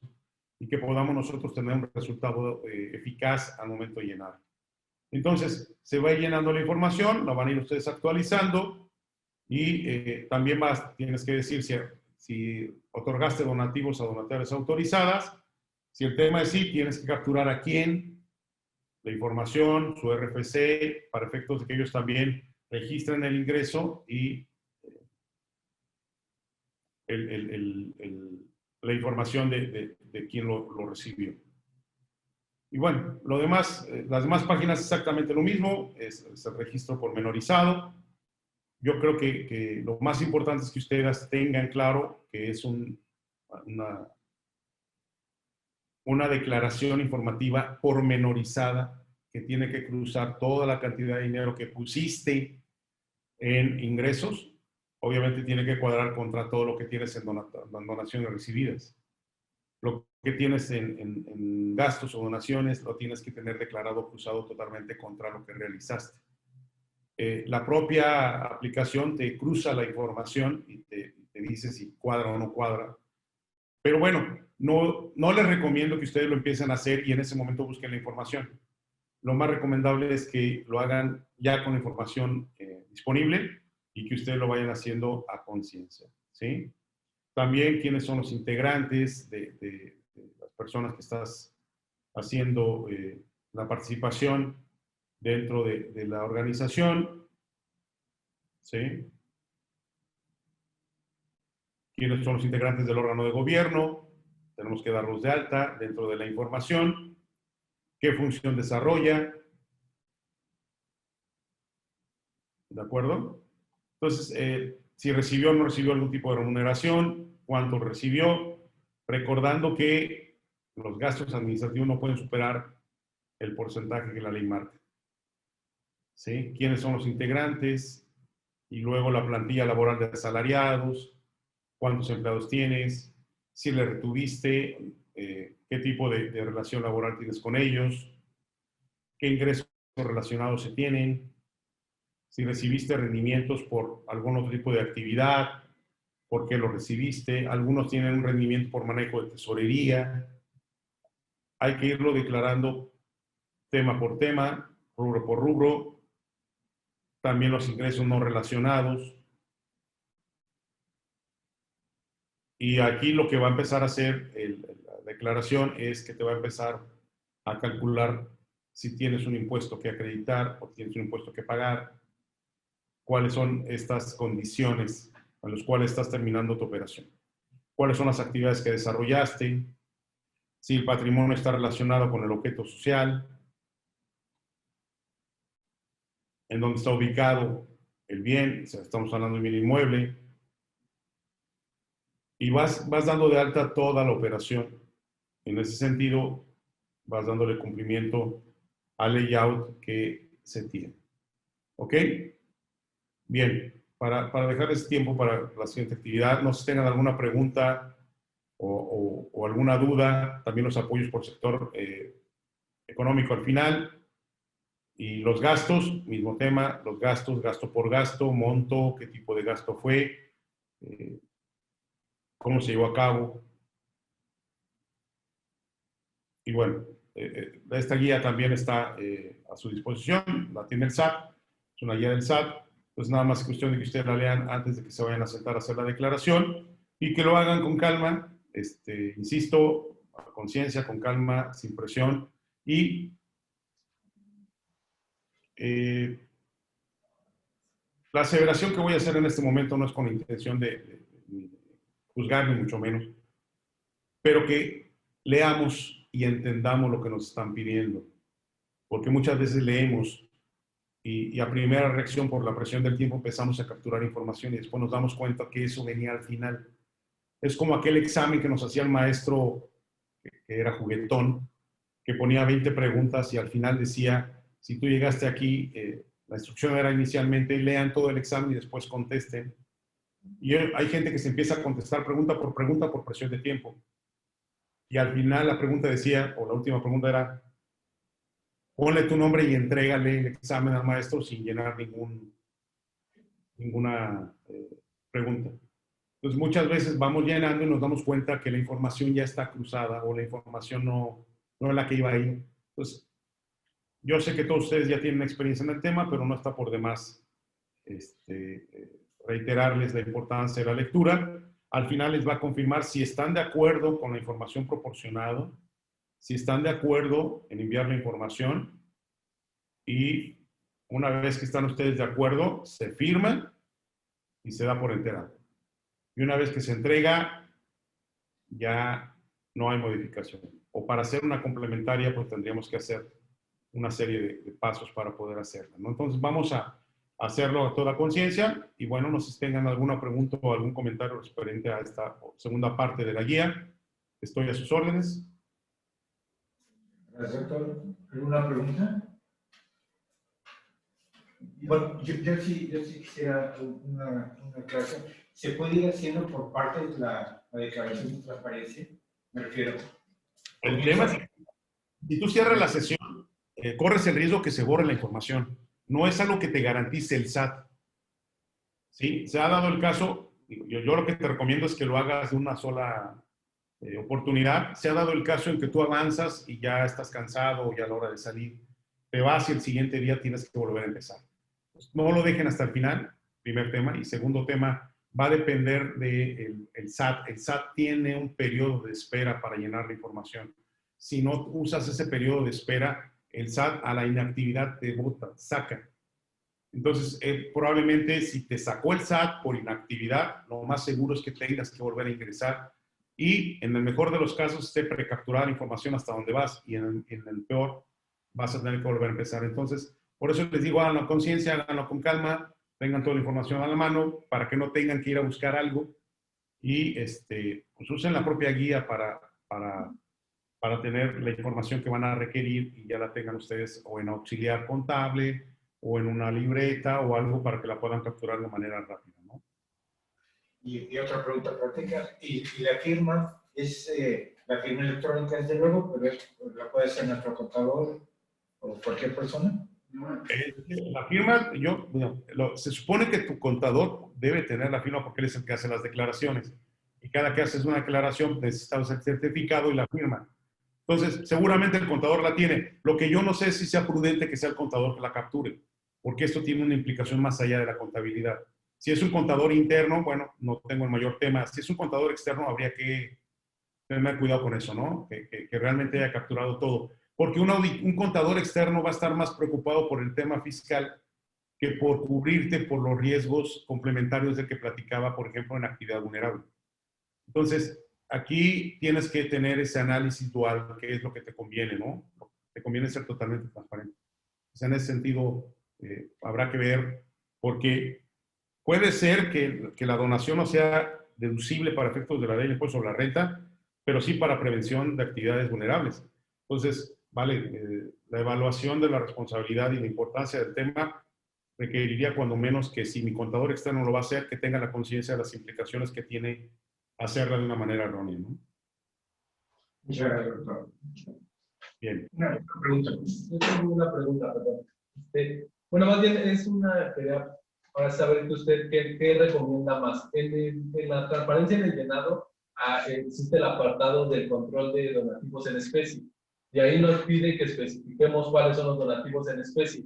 y que podamos nosotros tener un resultado eficaz al momento de llenar. Entonces, se va llenando la información, la van a ir ustedes actualizando y también tienes que decir si otorgaste donativos a donatarias autorizadas. Si el tema es sí, tienes que capturar a quién, la información, su RFC, para efectos de que ellos también registren el ingreso y la información de quién lo recibió. Y bueno, lo demás, las demás páginas exactamente lo mismo, es el registro pormenorizado. Yo creo que lo más importante es que ustedes tengan claro que es una declaración informativa pormenorizada que tiene que cruzar toda la cantidad de dinero que pusiste en ingresos. Obviamente tiene que cuadrar contra todo lo que tienes en donaciones recibidas. Lo que tienes en gastos o donaciones lo tienes que tener declarado cruzado totalmente contra lo que realizaste. La propia aplicación te cruza la información y te dice si cuadra o no cuadra. Pero bueno, no les recomiendo que ustedes lo empiecen a hacer y en ese momento busquen la información. Lo más recomendable es que lo hagan ya con la información disponible y que ustedes lo vayan haciendo a conciencia, ¿sí? También quiénes son los integrantes de las personas que estás haciendo la participación dentro de la organización, ¿sí? Quiénes son los integrantes del órgano de gobierno, tenemos que darlos de alta dentro de la información, qué función desarrolla, ¿de acuerdo? Entonces, si recibió o no recibió algún tipo de remuneración, cuánto recibió, recordando que los gastos administrativos no pueden superar el porcentaje que la ley marca. ¿Sí? ¿Quiénes son los integrantes? Y luego la plantilla laboral de asalariados, cuántos empleados tienes, si le retuviste, qué tipo de relación laboral tienes con ellos, qué ingresos relacionados se tienen, si recibiste rendimientos por algún otro tipo de actividad, por qué lo recibiste. Algunos tienen un rendimiento por manejo de tesorería. Hay que irlo declarando tema por tema, rubro por rubro. También los ingresos no relacionados. Y aquí lo que va a empezar a hacer la declaración es que te va a empezar a calcular si tienes un impuesto que acreditar o tienes un impuesto que pagar, cuáles son estas condiciones a las cuales estás terminando tu operación, cuáles son las actividades que desarrollaste, si el patrimonio está relacionado con el objeto social, en dónde está ubicado el bien, o sea, estamos hablando de bien inmueble, y vas dando de alta toda la operación. En ese sentido, vas dándole cumplimiento al layout que se tiene. ¿Ok? Bien, para dejarles tiempo para la siguiente actividad, no sé si tengan alguna pregunta o alguna duda, también los apoyos por sector económico al final. Y los gastos, mismo tema, los gastos, gasto por gasto, monto, qué tipo de gasto fue, cómo se llevó a cabo. Y bueno, esta guía también está a su disposición, la tiene el SAT, es una guía del SAT. Pues nada más cuestión de que ustedes la lean antes de que se vayan a sentar a hacer la declaración y que lo hagan con calma, insisto, a conciencia, con calma, sin presión. Y la aseveración que voy a hacer en este momento no es con la intención de juzgar, ni mucho menos, pero que leamos y entendamos lo que nos están pidiendo, porque muchas veces leemos y a primera reacción por la presión del tiempo empezamos a capturar información y después nos damos cuenta que eso venía al final. Es como aquel examen que nos hacía el maestro, que era juguetón, que ponía 20 preguntas y al final decía, si tú llegaste aquí, la instrucción era inicialmente, lean todo el examen y después contesten. Y hay gente que se empieza a contestar pregunta por presión de tiempo. Y al final la pregunta decía, o la última pregunta era, ponle tu nombre y entrégale el examen al maestro sin llenar ninguna pregunta. Entonces, muchas veces vamos llenando y nos damos cuenta que la información ya está cruzada o la información no es la que iba ahí. Entonces, yo sé que todos ustedes ya tienen experiencia en el tema, pero no está por demás reiterarles la importancia de la lectura. Al final les va a confirmar si están de acuerdo con la información proporcionada, si están de acuerdo en enviar la información y Una vez que están ustedes de acuerdo, se firma y se da por enterado. Y una vez que se entrega, ya no hay modificación. O para hacer una complementaria, pues tendríamos que hacer una serie de pasos para poder hacerla, ¿no? Entonces vamos a hacerlo a toda conciencia y bueno, no sé si tengan alguna pregunta o algún comentario referente a esta segunda parte de la guía. Estoy a sus órdenes.
Gracias, doctor. ¿Alguna pregunta? Bueno, yo sí quisiera una aclaración. ¿Se puede ir haciendo por parte de la declaración de transparencia? Me refiero.
El tema es que si tú cierras la sesión, corres el riesgo que se borre la información. No es algo que te garantice el SAT. ¿Sí? Se ha dado el caso, yo lo que te recomiendo es que lo hagas de una sola oportunidad. Se ha dado el caso en que tú avanzas y ya estás cansado o ya a la hora de salir te vas y el siguiente día tienes que volver a empezar. Pues no lo dejen hasta el final, primer tema. Y segundo tema, va a depender del SAT. El SAT tiene un periodo de espera para llenar la información. Si no usas ese periodo de espera, el SAT a la inactividad te bota, saca. Entonces, probablemente si te sacó el SAT por inactividad, lo más seguro es que tengas que volver a ingresar y en el mejor de los casos esté precapturada la información hasta donde vas y en el peor vas a tener que volver a empezar. Entonces, por eso les digo, háganlo a conciencia, háganlo con calma, tengan toda la información a la mano para que no tengan que ir a buscar algo y pues usen la propia guía para tener la información que van a requerir y ya la tengan ustedes o en auxiliar contable o en una libreta o algo para que la puedan capturar de manera rápida, ¿no?
Y otra pregunta práctica. ¿Y la firma es la firma electrónica, desde luego, pero la puede hacer nuestro contador o cualquier persona?
La firma, se supone que tu contador debe tener la firma porque él es el que hace las declaraciones. Y cada que haces una declaración necesitas el certificado y la firma. Entonces, seguramente el contador la tiene. Lo que yo no sé es si sea prudente que sea el contador que la capture, porque esto tiene una implicación más allá de la contabilidad. Si es un contador interno, bueno, no tengo el mayor tema. Si es un contador externo, habría que tener cuidado con eso, ¿no? Que realmente haya capturado todo. Porque un contador externo va a estar más preocupado por el tema fiscal que por cubrirte por los riesgos complementarios del que platicaba, por ejemplo, en actividad vulnerable. Entonces, aquí tienes que tener ese análisis dual, qué es lo que te conviene, ¿no? Te conviene ser totalmente transparente. O sea, en ese sentido, habrá que ver, porque puede ser que la donación no sea deducible para efectos de la ley de impuesto sobre la renta, pero sí para prevención de actividades vulnerables. Entonces, vale, la evaluación de la responsabilidad y la importancia del tema requeriría cuando menos que si mi contador externo lo va a hacer, que tenga la conciencia de las implicaciones que tiene hacerla de una manera errónea, ¿no?
Muchas gracias, doctor.
Bien.
Una pregunta.
Yo tengo una pregunta, perdón. Bueno, más bien es una idea para saber que usted qué recomienda más. En la transparencia en el llenado existe el apartado del control de donativos en especie. Y ahí nos pide que especifiquemos cuáles son los donativos en especie.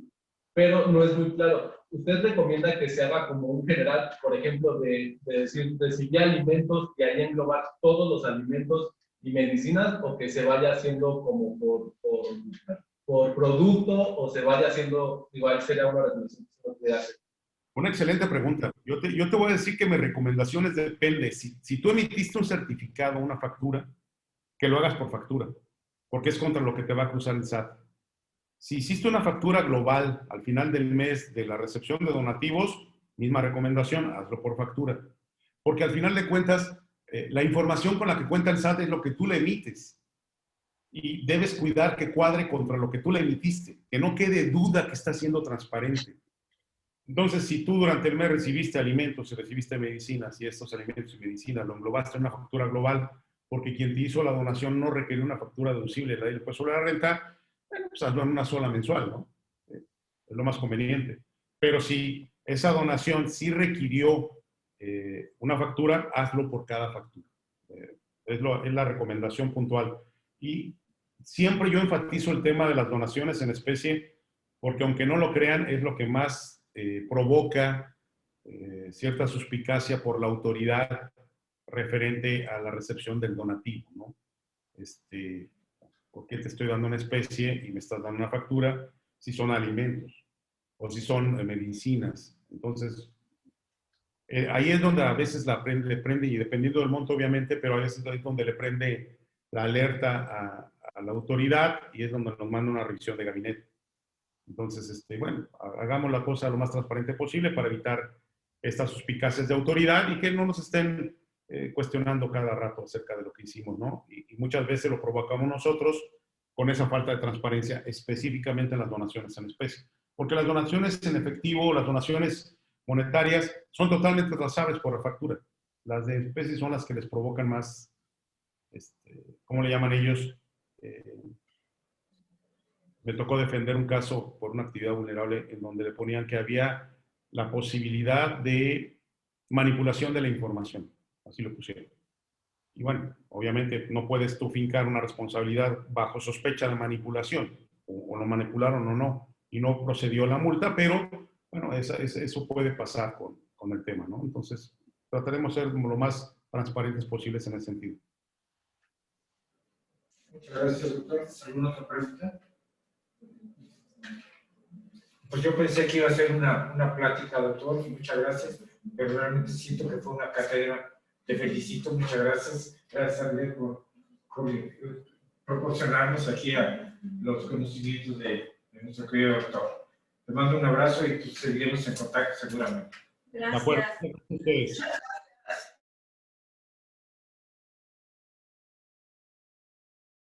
Pero no es muy claro. ¿Usted recomienda que se haga como un general, por ejemplo, de decir, recibir alimentos y ahí englobar todos los alimentos y medicinas, o que se vaya haciendo como por producto, o se vaya haciendo, igual sería una recomendación que hace?
Una excelente pregunta. Yo te voy a decir que mis recomendaciones depende. Si tú emitiste un certificado, una factura, que lo hagas por factura, porque es contra lo que te va a cruzar el SAT. Si hiciste una factura global al final del mes de la recepción de donativos, misma recomendación, hazlo por factura. Porque al final de cuentas, la información con la que cuenta el SAT es lo que tú le emites. Y debes cuidar que cuadre contra lo que tú le emitiste, que no quede duda que está siendo transparente. Entonces, si tú durante el mes recibiste alimentos y recibiste medicinas y estos alimentos y medicinas lo englobaste en una factura global, porque quien te hizo la donación no requirió una factura deducible de la ley del impuesto sobre la renta, bueno, pues hazlo en una sola mensual, ¿no? Es lo más conveniente. Pero si esa donación sí requirió una factura, hazlo por cada factura. Es la recomendación puntual. Y siempre yo enfatizo el tema de las donaciones en especie, porque aunque no lo crean, es lo que más provoca cierta suspicacia por la autoridad referente a la recepción del donativo, ¿no? ¿Por qué te estoy dando una especie y me estás dando una factura si son alimentos? o si son medicinas. Entonces, ahí es donde a veces le prende, y dependiendo del monto obviamente, pero a veces es donde le prende la alerta a la autoridad y es donde nos manda una revisión de gabinete. Entonces, bueno, hagamos la cosa lo más transparente posible para evitar estas suspicacias de autoridad y que no nos estén cuestionando cada rato acerca de lo que hicimos, ¿no? Y muchas veces lo provocamos nosotros con esa falta de transparencia, específicamente en las donaciones en especie. Porque las donaciones en efectivo, las donaciones monetarias, son totalmente trazables por la factura. Las de especie son las que les provocan más, ¿cómo le llaman ellos? Me tocó defender un caso por una actividad vulnerable en donde le ponían que había la posibilidad de manipulación de la información. Así lo pusieron. Y bueno, obviamente no puedes tú fincar una responsabilidad bajo sospecha de manipulación. O lo manipularon o no. Y no procedió la multa, pero bueno, eso puede pasar con el tema, ¿no? Entonces, trataremos de ser lo más transparentes posibles en ese sentido.
Muchas gracias, doctor. ¿Alguna otra pregunta? Pues yo pensé que iba a ser una plática, doctor, muchas gracias, pero realmente siento que fue una cátedra. Te felicito, muchas gracias. Gracias a Dios por proporcionarnos aquí a los conocimientos de nuestro querido doctor. Te mando un abrazo y seguiremos en contacto seguramente.
Gracias.
De acuerdo.